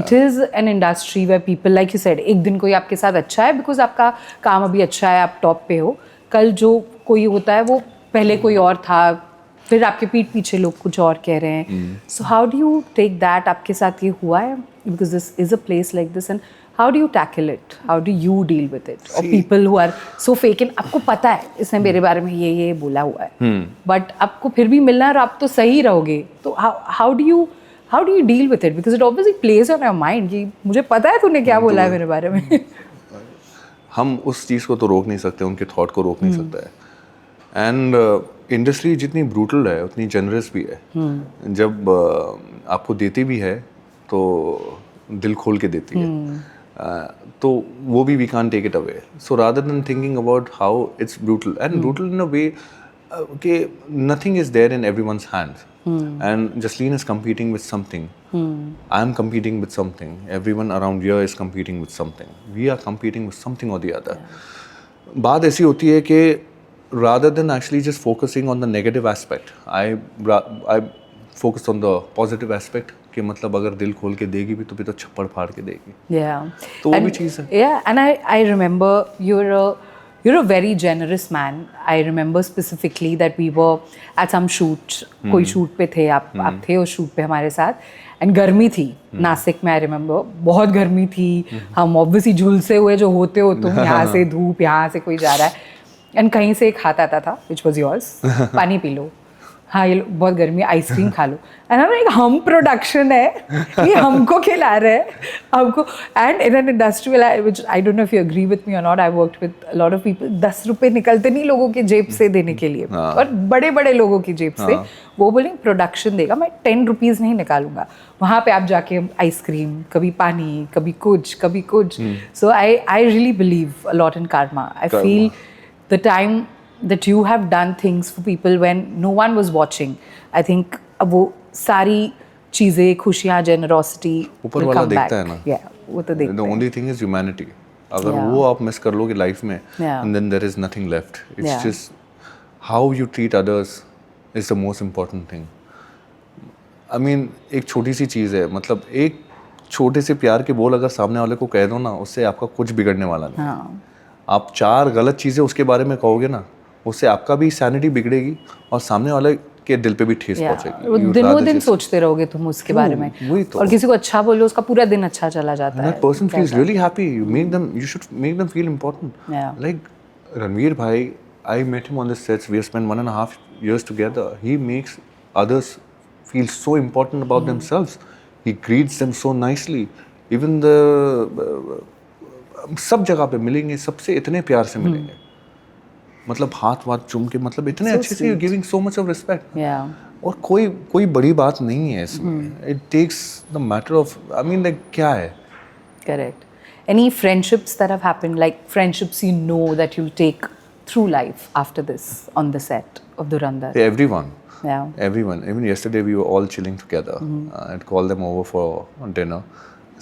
[SPEAKER 1] It is an industry where people, like you said, एक दिन कोई आपके साथ अच्छा है because आपका काम अभी अच्छा है, आप टॉप पे हो. कल जो कोई होता है वो पहले कोई और था, फिर आपके पीठ पीछे लोग कुछ और कह रहे हैं. So how do you take that? आपके साथ ये हुआ है? Because this is a place like this, and how do you tackle it? How do you deal with it? Or people who are so fake, and आपको पता है इसने मेरे बारे में ये बोला हुआ है, but आपको फिर भी मिलना है और आप तो सही रहोगे. तो how do you deal with it? Because it obviously plays on your mind कि मुझे पता है तूने क्या बोला है मेरे बारे में.
[SPEAKER 2] हम उस चीज़ को तो रोक नहीं सकते, उनके थॉट को रोक नहीं सकते हैं. एंड इंडस्ट्री जितनी ब्रूटल है उतनी जनरस भी है. जब आपको देती भी है तो दिल खोल के देती है. तो वो भी we can't take it away. So rather than thinking about how it's brutal and brutal in a way कि nothing is there in everyone's hands. And Jasleen is competing with something. I am competing with something. Everyone around here is competing with something. We are competing with something or the other. बात ऐसी होती है कि rather than actually just focusing on the negative aspect, I focused on the positive aspect. कि मतलब अगर दिल खोल के देगी भी तो फिर तो छप्पड़ फाड़ के देगी.
[SPEAKER 1] Yeah.
[SPEAKER 2] तो वो भी चीज़ है.
[SPEAKER 1] Yeah, and I remember you're a very generous man. I remember specifically that we were at some shoot. कोई shoot पे थे आप थे उस shoot पे हमारे साथ. And गर्मी थी नासिक में. I remember बहुत गर्मी थी. हम obviously झुलसे हुए जो होते हो तुम, यहाँ से धूप, यहाँ से कोई जा रहा है. And कहीं से एक हाथ आता था which was yours. पानी पी लो. हाँ ये बहुत गर्मी है, आइसक्रीम खा लो. एंड हम प्रोडक्शन है, ये हमको खिला रहे हैं हमको. And in an industry which I don't know if you agree with me or not, I worked with a lot of people. 10 रुपए निकलते नहीं लोगों के जेब से देने के लिए, और बड़े बड़े लोगों की जेब से. वो बोलेंगे प्रोडक्शन देगा, मैं 10 रुपीज़ नहीं निकालूंगा. वहाँ पे आप जाके आइसक्रीम, कभी पानी, कभी कुछ. So I really believe a lot in karma. I feel the time that you have done things for people when no one was watching, I think अब वो सारी चीज़ें, खुशियाँ, generosity
[SPEAKER 2] ऊपर वाला देखता है ना.
[SPEAKER 1] Yeah, वो तो देखता
[SPEAKER 2] The
[SPEAKER 1] है.
[SPEAKER 2] only thing is humanity. अगर वो आप मिस कर लोगे लाइफ में, and then there is nothing left. It's just how you treat others is the most important thing. I mean, एक छोटी सी चीज़ है, मतलब एक छोटे से प्यार के बोल अगर सामने वाले को कह दो ना, उससे आपका कुछ बिगड़ने वाला नहीं. आप 4 गलत चीज़ें उसके बारे में कहोगे ना, उससे आपका भी सैनिटी बिगड़ेगी और सामने वाले के दिल पे भी ठेस पहुंचेगी.
[SPEAKER 1] दिनों दिन सोचते रहोगे तुम उसके बारे में, और किसी को अच्छा बोलो उसका पूरा दिन अच्छा चला जाता है.
[SPEAKER 2] That person feels really happy. You should make them feel important. Like Ranveer bhai, I met him on the sets. We have spent 1.5 years together. He makes others feel so important about themselves. He greets them so nicely. Even सब जगह पे मिलेंगे, सबसे इतने प्यार से मिलेंगे. मतलब हाथ चूम के, मतलब इतने अच्छे से, giving so much of respect. और कोई बड़ी बात नहीं है इसमें. It takes the matter of, I mean like क्या है.
[SPEAKER 1] Correct. Any friendships that have happened, like friendships you know that you'll take through life after this on the set of Dhurandhar?
[SPEAKER 2] Everyone.
[SPEAKER 1] Yeah.
[SPEAKER 2] Everyone. Even yesterday we were all chilling together. I'd call them over for dinner.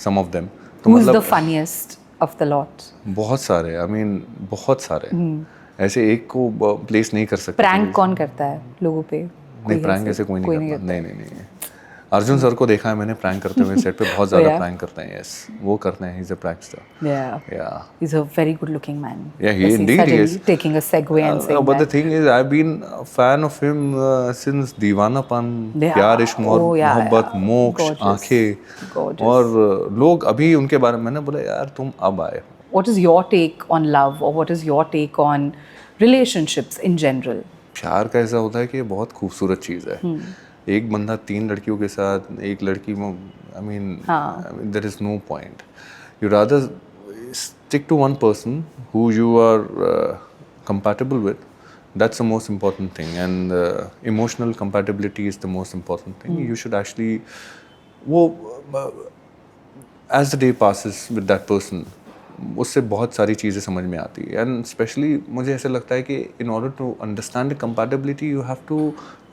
[SPEAKER 2] Some of them.
[SPEAKER 1] Who's the funniest of the lot?
[SPEAKER 2] बहुत सारे. I mean बहुत सारे. ऐसे एक को place नहीं कर सकते.
[SPEAKER 1] प्रैंक कौन करता है लोगों पे?
[SPEAKER 2] नहीं, प्रैंक ऐसे कोई नहीं करता. नहीं. अर्जुन सर को देखा है मैंने प्रैंक करते हुए सेट पे. बहुत ज़्यादा प्रैंक करते हैं. यस, वो करते हैं. He is a prankster.
[SPEAKER 1] Yeah. He's a very good looking man.
[SPEAKER 2] Yeah, he indeed is.
[SPEAKER 1] Taking a segue and saying
[SPEAKER 2] but the thing is, I've been a fan of him since दीवानापन, प्यार इश्क मोहब्बत, मोक्ष, आंखें. और लोग अभी उनके बारे में, मैंने बोला यार तुम अब आए.
[SPEAKER 1] What is your take on love, or what is your take on relationships in general?
[SPEAKER 2] प्यार का ऐसा होता है कि बहुत खूबसूरत चीज़ है. एक बंदा 3 लड़कियों के साथ, एक लड़की में, I mean, there is no point. You rather stick to one person who you are compatible with. That's the most important thing, and emotional compatibility is the most important thing. You should actually, as the day passes with that person, उससे बहुत सारी चीज़ें समझ में आती है. And specially मुझे ऐसा लगता है कि in order to understand the compatibility you have to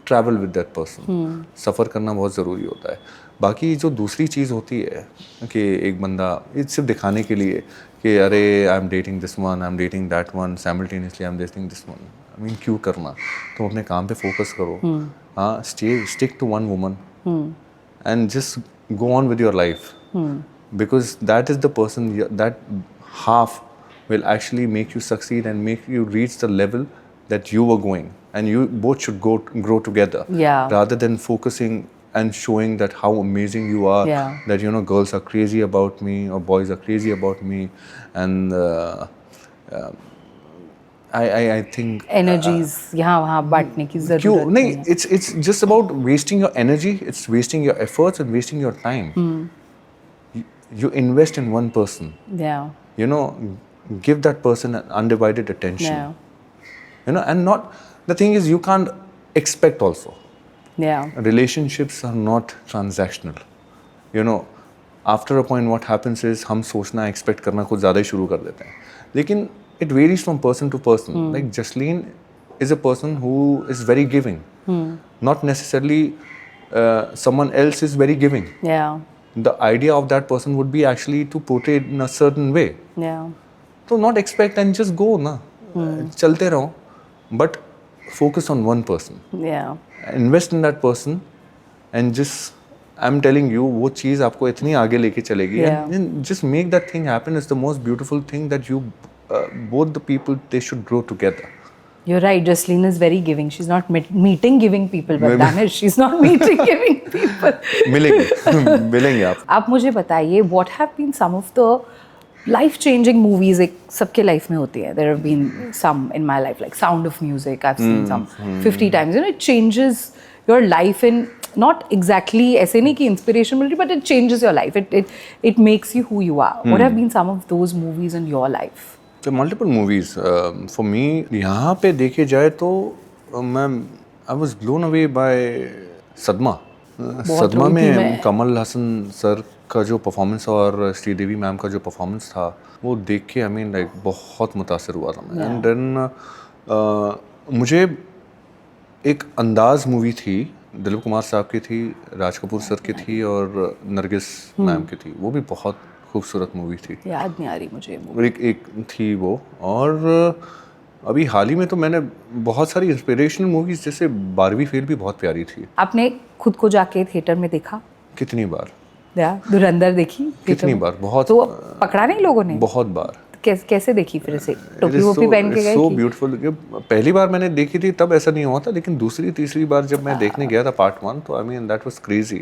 [SPEAKER 2] travel with that person. सफ़र करना बहुत ज़रूरी होता है. बाकी जो दूसरी चीज़ होती है कि एक बंदा ये सिर्फ दिखाने के लिए कि अरे I am dating this one, I am dating that one, simultaneously I am dating this one. I mean क्यों करना. तुम अपने काम पे फोकस करो. हाँ, stick to one woman and just go on with your life. Because that is the person, that half will actually make you succeed and make you reach the level that you were going. and you both should grow together.
[SPEAKER 1] Yeah.
[SPEAKER 2] Rather than focusing and showing that how amazing you are,
[SPEAKER 1] Yeah.
[SPEAKER 2] that girls are crazy about me or boys are crazy about me, and I think
[SPEAKER 1] energies यहाँ वहाँ बांटने की
[SPEAKER 2] क्यों
[SPEAKER 1] जरूरत नहीं
[SPEAKER 2] नहीं, it's just about wasting your energy, it's wasting your efforts and wasting your time. You invest in one person,
[SPEAKER 1] yeah
[SPEAKER 2] give that person an undivided attention.
[SPEAKER 1] yeah
[SPEAKER 2] And not, the thing is, you can't expect also.
[SPEAKER 1] yeah
[SPEAKER 2] Relationships are not transactional. After a point what happens is हम सोचना expect करना कुछ ज़्यादा ही शुरू कर देते हैं. लेकिन it varies from person to person. Like Jasleen is a person who is very giving. Not necessarily someone else is very giving.
[SPEAKER 1] yeah
[SPEAKER 2] The idea of that person would be actually to portray it in a certain way.
[SPEAKER 1] yeah
[SPEAKER 2] So not expect and just go ना. चलते रहो. But focus on one person.
[SPEAKER 1] yeah
[SPEAKER 2] Invest in that person and just, I'm telling you, वो चीज़ आपको इतनी आगे लेके चलेगी.
[SPEAKER 1] Yeah.
[SPEAKER 2] And just make that thing happen is the most beautiful thing, that you both the people, they should grow together.
[SPEAKER 1] You're right. Jasleen is very giving. She's not meeting giving people, but
[SPEAKER 2] Maybe.
[SPEAKER 1] Danish, she's not meeting giving people.
[SPEAKER 2] मिलेंगे मिलेंगे आप.
[SPEAKER 1] आप मुझे बताइए, what have been some of the life-changing movies? एक सबके life में होती है. There have been some in my life, like Sound of Music. I've seen some 50 times. It changes your life in not exactly ऐसे नहीं कि inspiration मिलती, but it changes your life. It makes you who you are. What have been some of those movies in your life?
[SPEAKER 2] So multiple movies. For me, यहाँ पे देखे जाए तो मैं I was blown away by सदमा. सदमा
[SPEAKER 1] रोई थी मैं.
[SPEAKER 2] में कमल हसन सर का जो परफॉर्मेंस और श्रीदेवी मैम का जो परफॉर्मेंस था, वो देख के I mean like बहुत मुतासिर हुआ था मैं. एंड देन मुझे एक अंदाज मूवी थी, दिलीप कुमार साहब की थी, राज कपूर सर की थी और नरगिस मैम की थी. वो भी बहुत खूबसूरत मूवी थी.
[SPEAKER 1] याद नहीं आ रही मुझे ये movie.
[SPEAKER 2] और एक थी वो. और अभी हाल ही में तो मैंने बहुत सारी इंस्पिरेशनल मूवीज, जैसे 12वीं फेल भी बहुत प्यारी थी.
[SPEAKER 1] आपने खुद को जाके थिएटर में देखा?
[SPEAKER 2] कितनी बार,
[SPEAKER 1] या धुरंधर देखी theater
[SPEAKER 2] कितनी
[SPEAKER 1] में?
[SPEAKER 2] बार, बहुत.
[SPEAKER 1] तो पकड़ा नहीं लोगों ने?
[SPEAKER 2] बहुत बार.
[SPEAKER 1] कैसे देखी फिर से? टोपी वोपी पहन के गए
[SPEAKER 2] सो
[SPEAKER 1] कि?
[SPEAKER 2] ब्यूटीफुल. पहली बार मैंने देखी थी तब ऐसा नहीं हुआ था, लेकिन दूसरी तीसरी बार जब मैं देखने गया था पार्ट 1, तो I mean that was crazy.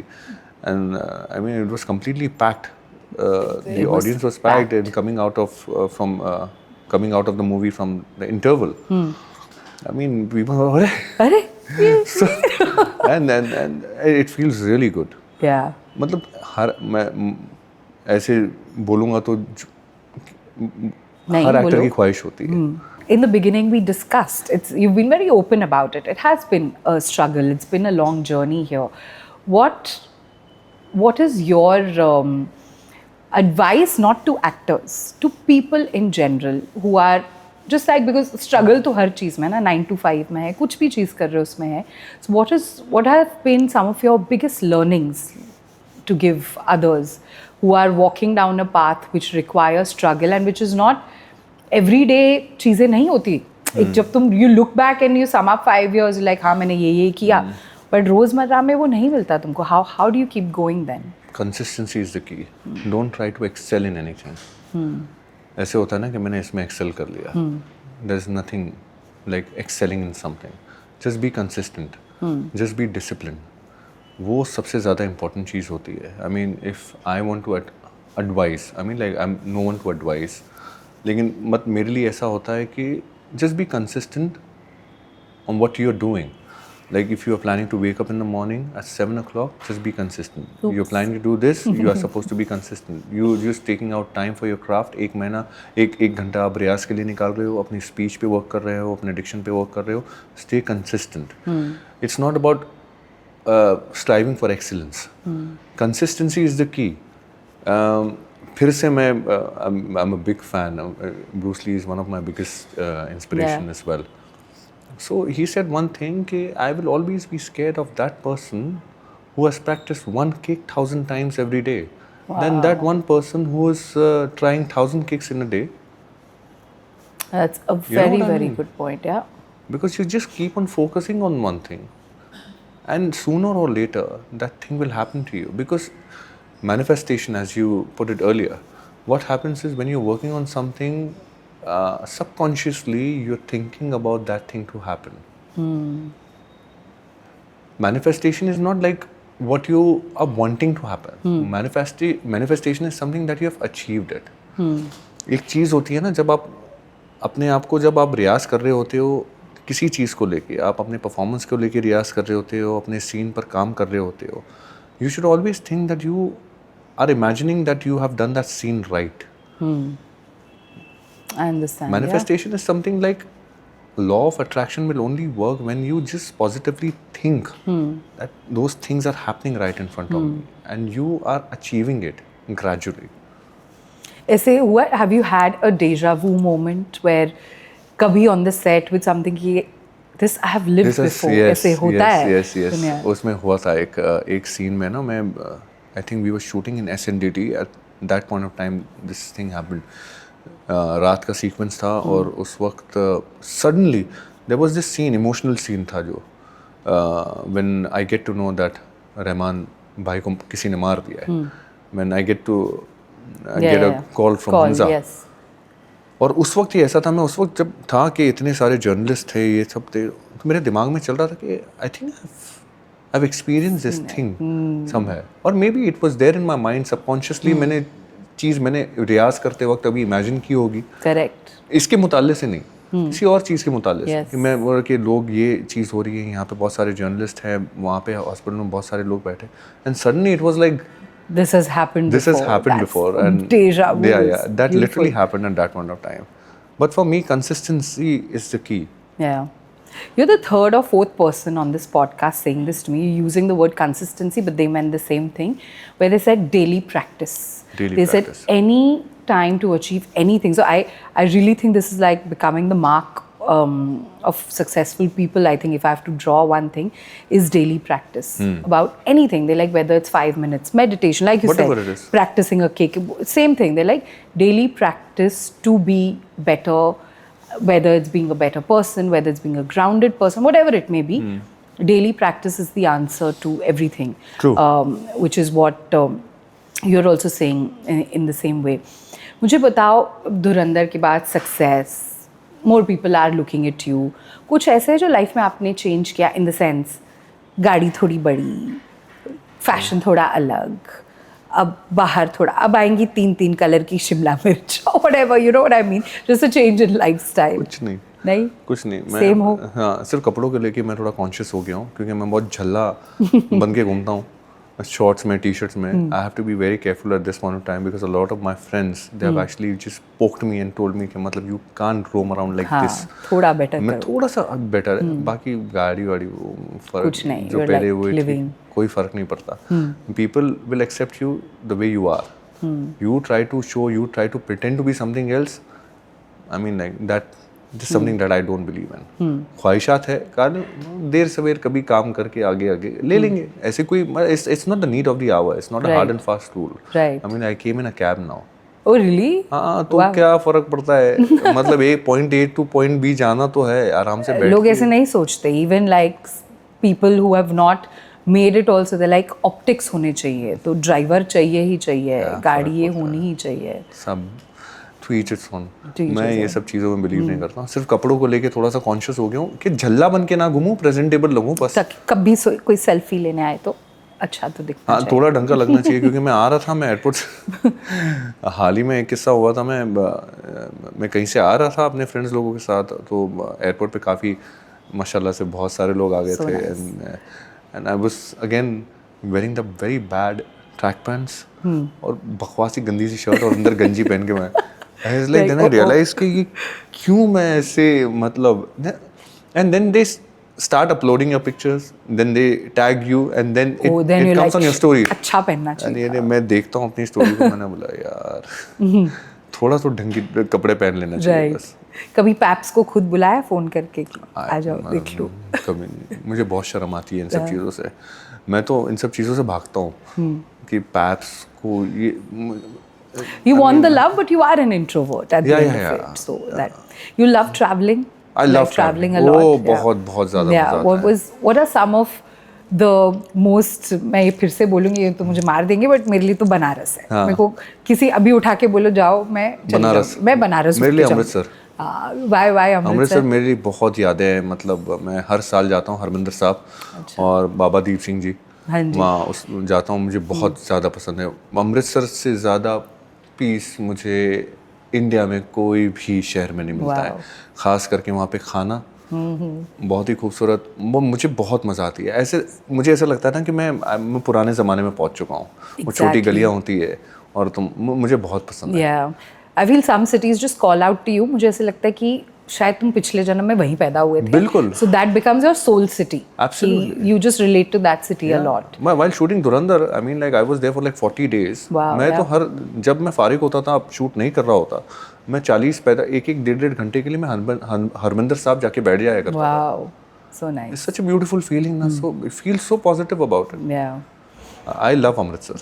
[SPEAKER 2] And I mean it was completely packed. The audience was packed and coming out of the movie from the interval. I mean, people were,
[SPEAKER 1] अरे
[SPEAKER 2] so, and it feels really good.
[SPEAKER 1] yeah
[SPEAKER 2] मतलब मैं ऐसे बोलूँगा तो
[SPEAKER 1] नहीं
[SPEAKER 2] हर actor
[SPEAKER 1] बोलो.
[SPEAKER 2] की ख्वाहिश होती है.
[SPEAKER 1] In the beginning we discussed, you've been very open about it. It has been a struggle. It's been a long journey here. What is your advice, not to actors, to people in general who are just like, because struggle तो हर चीज़ में ना, 9 to 5 में है, कुछ भी चीज़ कर रहे हो उसमें है. So what have been some of your biggest learnings to give others who are walking down a path which requires struggle and which is not everyday चीज़ें नहीं होती. एक जब तुम you look back and you sum up 5 years like हाँ मैंने ये किया, but रोज़मर्रा में वो नहीं मिलता तुमको. How do you keep going then?
[SPEAKER 2] Consistency is the key. Don't try to excel in anything. ऐसे होता है ना कि मैंने इसमें excel कर लिया. There is nothing like excelling in something. Just be consistent. Just be disciplined. वो सबसे ज़्यादा important चीज़ होती है. I mean, if I want to advise, I mean like I'm no one to advise. लेकिन मेरे लिए ऐसा होता है कि just be consistent on what you're doing. Like if you are planning to wake up in the morning at 7 o'clock, just be consistent.
[SPEAKER 1] Oops.
[SPEAKER 2] You're planning to do this, you are supposed to be consistent. You just taking out time for your craft. एक महीना, एक घंटा आप रियाज के लिए निकाल रहे हो, अपनी स्पीच पे वर्क कर रहे हो, अपने डिक्शन पे वर्क कर रहे हो. Stay consistent. It's not about striving for excellence. Consistency is the key. फिर से मैं I'm a big fan. Bruce Lee is one of my biggest inspiration as well. So he said one thing, I will always be scared of that person who has practiced one kick 1,000 times every day.
[SPEAKER 1] Wow.
[SPEAKER 2] Than that one person who is trying 1,000 kicks in a day.
[SPEAKER 1] That's a
[SPEAKER 2] You know
[SPEAKER 1] very,
[SPEAKER 2] what I
[SPEAKER 1] very
[SPEAKER 2] mean?
[SPEAKER 1] good point, yeah.
[SPEAKER 2] Because you just keep on focusing on one thing. And sooner or later, that thing will happen to you. Because manifestation, as you put it earlier, what happens is when you're working on something, subconsciously you're thinking about that thing to happen. Manifestation is not like what you are wanting to happen. Manifestation is something that you have achieved it. एक चीज़ होती है ना, जब आप अपने आप को जब आप रियाज कर रहे होते हो किसी चीज़ को लेके, आप अपने परफॉर्मेंस को लेके रियाज कर रहे होते हो, अपने सीन पर काम कर रहे होते हो, you should always think that you are imagining that you have done that scene right.
[SPEAKER 1] I understand.
[SPEAKER 2] Manifestation is something like law of attraction will only work when you just positively think that those things are happening right in front of me and you are achieving it gradually.
[SPEAKER 1] ऐसे हुआ, have you had a deja vu moment where कभी on the set with something कि this I have lived before, ऐसे होता है?
[SPEAKER 2] Yes. उसमें हुआ था एक सीन में ना, मैं I think we were shooting in SNDT at that point of time. This thing happened. रात का सीक्वेंस था और उस वक्त suddenly there was this scene, emotional scene था जो when I get to know that Rahman भाई को किसी ने मार दिया है, when I get to get a call from Hamza. और उस वक्त ही ऐसा था, मैं उस वक्त जब था कि इतने सारे जर्नलिस्ट थे, ये सब थे, तो मेरे दिमाग में चल रहा था कि I think I've experienced this thing somewhere, or maybe it was there in my mind subconsciously. मैंने रियाज करते वक्त अभी इमेजिन की होगी, करेक्ट, इसके मुताल्ले से नहीं, किसी और चीज़ के मुताल्ले से कि मैं बोल कि लोग ये चीज़ हो रही है, यहाँ पे बहुत सारे जर्नलिस्ट हैं, वहाँ पे हॉस्पिटल में बहुत सारे लोग बैठे, and suddenly it was like this has happened before and deja vu. Yeah, that beautiful. Literally happened at that point of time. But for me, consistency is the key.
[SPEAKER 1] You're the third or fourth person on this podcast saying this to me, using the word consistency, but they meant the same thing, where they said daily practice. They said any time to achieve anything. So I really think this is like becoming the mark of successful people. I think if I have to draw one thing, is daily practice about anything. They like whether it's 5 minutes meditation, like you
[SPEAKER 2] whatever
[SPEAKER 1] said,
[SPEAKER 2] it is.
[SPEAKER 1] practicing a kick, same thing. They like daily practice to be better, whether it's being a better person, whether it's being a grounded person, whatever it may be. Daily practice is the answer to everything.
[SPEAKER 2] True.
[SPEAKER 1] Which is what you're also saying in the same way. मुझे बताओ, धुरंधर के बाद success, more people are looking at you, कुछ ऐसे है जो life में आपने चेंज किया, इन द सेंस गाड़ी थोड़ी बड़ी, फैशन थोड़ा अलग, अब बाहर थोड़ा, अब आएंगी 3 कलर की शिमला मिर्च, whatever, you know what I mean, just a change in lifestyle.
[SPEAKER 2] कुछ नहीं, कुछ नहीं, मैं
[SPEAKER 1] सेम हो,
[SPEAKER 2] हाँ, सिर्फ कपड़ों को लेके मैं थोड़ा कॉन्शियस हो गया हूँ, क्योंकि मैं बहुत झल्ला बन के घूमता हूँ शॉर्ट्स में, टी शर्ट्स में. I have to be very careful at this point of time because a lot of my friends they have actually just poked me and told me कि मतलब you can't roam around like this,
[SPEAKER 1] थोड़ा better,
[SPEAKER 2] मैं थोड़ा सा better है, बाकी गाड़ी वाड़ी फर्क जो पहले हुए कोई फर्क नहीं पड़ता. People will accept you the way you are. You try to show, you try to pretend to be something else, I mean like that This is something that I don't believe in. ख्वाहिशात है, कारण देर सवेर कभी काम करके आगे ले लेंगे, ऐसे कोई, it's not the need of the hour, it's not a hard and fast rule.
[SPEAKER 1] Right.
[SPEAKER 2] I mean, I came in a cab now.
[SPEAKER 1] Oh really?
[SPEAKER 2] हाँ, तो क्या फर्क पड़ता है, मतलब एक point A to point B जाना तो है, आराम से बैठ.
[SPEAKER 1] लोग ऐसे नहीं सोचते, even like people who have not made it also, they like optics होने चाहिए, तो ड्राइवर चाहिए ही चाहिए, गाड़ी ये होनी ही चाहिए, सब मैं ये सब चीज़ों में बिलीव नहीं करता. सिर्फ कपड़ों को लेके थोड़ा सा कॉन्शियस हो गया हूँ कि झल्ला बन के ना घूमूं, प्रेजेंटेबल लगूं बस. कभी कोई सेल्फी लेने आए तो अच्छा तो दिखना चाहिए.
[SPEAKER 2] थोड़ा ढंग का लगना चाहिए, क्योंकि मैं आ रहा था, मैं एयरपोर्ट से हाल ही में एक किस्सा हुआ था, मैं कहीं से आ रहा था अपने फ्रेंड्स लोगों के साथ, तो एयरपोर्ट पे काफ़ी माशाल्लाह से बहुत सारे लोग आ गए थे, and I was again wearing the very bad track pants और बकवासी गंदी सी शर्ट और अंदर गंजी पहन के मैं like then I realized कि क्यों मैं ऐसे, मतलब, and then they start uploading your pictures, then they tag you, and then it comes on your story.
[SPEAKER 1] अच्छा पहनना चाहिए.
[SPEAKER 2] मैं देखता हूँ अपनी स्टोरी को, मैंने बोला यार थोड़ा तो ढंग के कपड़े पहन लेना चाहिए बस.
[SPEAKER 1] कभी पैप्स को खुद बुलाया फोन करके कि आ जाओ देख लो?
[SPEAKER 2] कभी नहीं, मुझे बहुत शर्म आती है इन सब चीज़ों से, मैं तो इन सब चीज़ों से भागता हूँ कि पैप्स को ये.
[SPEAKER 1] You want the love, but you are an introvert at the end of it. So that you love traveling.
[SPEAKER 2] I love traveling
[SPEAKER 1] a lot.
[SPEAKER 2] बहुत ज़्यादा.
[SPEAKER 1] What are some of the most, मैं ये फिर से बोलूँगी, ये तो मुझे मार देंगे, बट मेरे लिए तो बनारस है. मेरे को किसी अभी उठा के बोलो जाओ, मैं बनारस
[SPEAKER 2] मेरे लिए अमृतसर.
[SPEAKER 1] Why
[SPEAKER 2] अमृतसर
[SPEAKER 1] अमृतसर?
[SPEAKER 2] मेरे लिए बहुत यादें हैं, मतलब मैं हर साल जाता हूँ हरमिंदर साहब और बाबा दीप सिंह जी,
[SPEAKER 1] हाँ जी।
[SPEAKER 2] वहाँ उस जाता हूँ, मुझे बहुत ज़्यादा पसंद है। अमृतसर से ज़्यादा पीस मुझे इंडिया में कोई भी शहर में नहीं मिलता है, ख़ास करके वहाँ पे खाना बहुत ही खूबसूरत, वो मुझे बहुत मज़ा आती है। ऐसे मुझे ऐसा लगता है ना कि मैं पुराने ज़माने में पहुँच चुका हूँ। वो छोटी गलियाँ होती है और मुझे बहुत पसंद है।
[SPEAKER 1] Yeah, I feel some cities just call out to you. मुझे ऐसे लगता है कि शायद तुम पिछले जन्म में वहीं पैदा हुए थे.
[SPEAKER 2] बिल्कुल.
[SPEAKER 1] So that becomes your soul city.
[SPEAKER 2] Absolutely.
[SPEAKER 1] कि you just relate to that city a lot.
[SPEAKER 2] While shooting Dhurandhar, I mean like I was there for like 40 days.
[SPEAKER 1] Wow,
[SPEAKER 2] मैं तो जब मैं फारिग होता था, अब शूट नहीं कर रहा होता, मैं 40 एक डेढ़ घंटे के लिए मैं हरमिंदर साहब जाके बैठ जाया करता था.
[SPEAKER 1] Wow, so nice.
[SPEAKER 2] It's such a beautiful feeling, na. So it feels so positive about it.
[SPEAKER 1] Yeah.
[SPEAKER 2] I love Amritsar.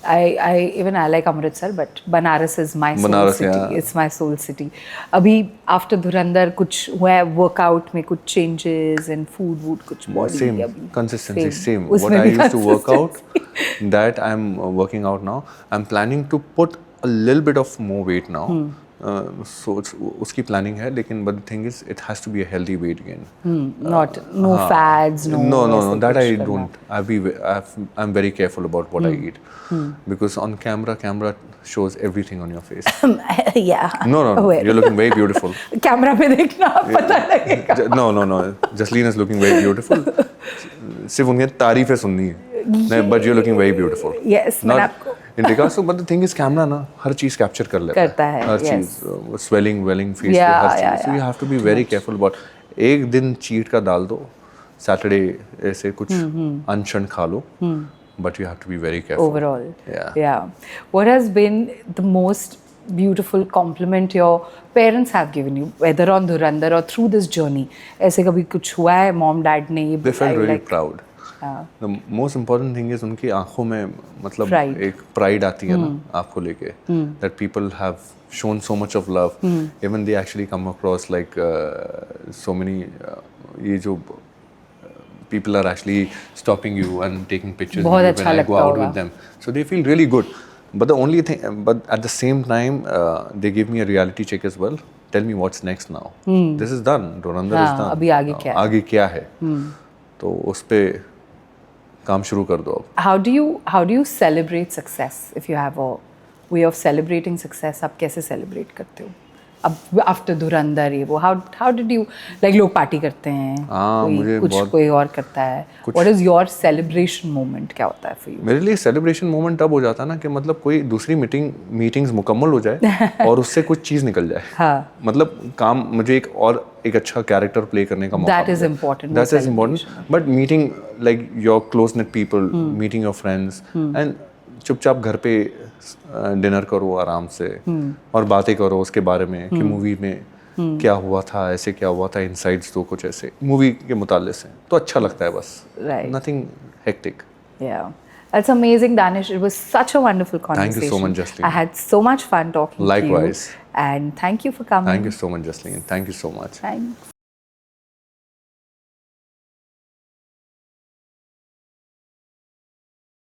[SPEAKER 1] I like Amritsar, but Banaras is my soul
[SPEAKER 2] Banaras,
[SPEAKER 1] city.
[SPEAKER 2] yeah.
[SPEAKER 1] It's my soul city. अभी after Dhurandhar कुछ हुआ है workout में कुछ changes and food कुछ body
[SPEAKER 2] Same
[SPEAKER 1] अभी
[SPEAKER 2] consistency, same.
[SPEAKER 1] उसमें
[SPEAKER 2] What I
[SPEAKER 1] भी
[SPEAKER 2] used to work out,
[SPEAKER 1] consistency.
[SPEAKER 2] that I'm working out now. I'm planning to put a little bit of more weight now. So उसकी planning है, लेकिन but the thing is it has to be a healthy weight gain.
[SPEAKER 1] No fads,
[SPEAKER 2] No,
[SPEAKER 1] ऐसे
[SPEAKER 2] that
[SPEAKER 1] कुछ
[SPEAKER 2] I
[SPEAKER 1] करना.
[SPEAKER 2] don't. I'm very careful about what I eat, because on camera shows everything on your face.
[SPEAKER 1] Yeah.
[SPEAKER 2] No,
[SPEAKER 1] Well.
[SPEAKER 2] you're looking very beautiful.
[SPEAKER 1] Camera पे देखना पता लगेगा.
[SPEAKER 2] No. Jasleen is looking very beautiful. सिर्फ उनकी तारीफें सुननी है. But you're looking very beautiful.
[SPEAKER 1] Yes, मैंने
[SPEAKER 2] Not
[SPEAKER 1] आपको
[SPEAKER 2] in regards to, but the thing is camera ना हर चीज़ capture कर लेता
[SPEAKER 1] करता है,
[SPEAKER 2] हर
[SPEAKER 1] yes.
[SPEAKER 2] चीज़, swelling face पे
[SPEAKER 1] Yeah,
[SPEAKER 2] her
[SPEAKER 1] yeah,
[SPEAKER 2] cheese. So you
[SPEAKER 1] yeah.
[SPEAKER 2] have to be very careful about. एक दिन चीट का डाल दो, Saturday ऐसे कुछ अनशन खा लो, but you have to be very careful.
[SPEAKER 1] overall.
[SPEAKER 2] Yeah.
[SPEAKER 1] What has been the most beautiful compliment your parents have given you, whether on Dhurandhar or through this journey? ऐसे कभी कुछ हुआ है mom dad ने?
[SPEAKER 2] They felt really
[SPEAKER 1] like,
[SPEAKER 2] proud. The most important thing is उनकी आंखों में मतलब
[SPEAKER 1] Pride.
[SPEAKER 2] एक pride आती है ना आपको लेके, that people have shown so much of love. Even they actually come across like so many ये जो people are actually stopping you and taking pictures
[SPEAKER 1] बहुत
[SPEAKER 2] with you
[SPEAKER 1] अच्छा
[SPEAKER 2] when I go
[SPEAKER 1] लगता
[SPEAKER 2] out
[SPEAKER 1] होगा.
[SPEAKER 2] with them. So they feel really good. But the only thing, but at the same time, they give me a reality check as well. Tell me what's next now. This is done. Dhurandhar is done.
[SPEAKER 1] अभी आगे क्या है?
[SPEAKER 2] आगे क्या है? तो उस पे काम शुरू कर दो अब.
[SPEAKER 1] How do you celebrate success? If you have a way of celebrating success, आप कैसे celebrate करते हो? अब after Dhurandhar ये वो how did you like लोग पार्टी करते हैं,
[SPEAKER 2] मुझे
[SPEAKER 1] कोई और करता है. What is your celebration moment? क्या होता है for you?
[SPEAKER 2] मेरे लिए सेलिब्रेशन मोमेंट तब हो जाता है ना कि मतलब कोई दूसरी मीटिंग्स मुकम्मल हो जाए और उससे कुछ चीज़ निकल जाए.
[SPEAKER 1] हाँ.
[SPEAKER 2] मतलब काम मुझे एक अच्छा कैरेक्टर प्ले करने का मौका
[SPEAKER 1] That is important.
[SPEAKER 2] That is important. But meeting like your close knit people, meeting your friends, and चुपचाप घर पे डिनर करो आराम से और बातें करो उसके बारे में कि मूवी में क्या हुआ था, ऐसे क्या हुआ था, इनसाइट्स दो कुछ ऐसे मूवी के मुताले से, तो अच्छा लगता है बस.
[SPEAKER 1] Right.
[SPEAKER 2] Nothing hectic.
[SPEAKER 1] Yeah. That's amazing, Danish. It was such a wonderful conversation.
[SPEAKER 2] Thank you so much, Jasleen.
[SPEAKER 1] I had so much fun talking
[SPEAKER 2] Likewise.
[SPEAKER 1] to you. And thank you for coming.
[SPEAKER 2] Thank you so much, Jasleen. Thank you so much.
[SPEAKER 1] Thanks.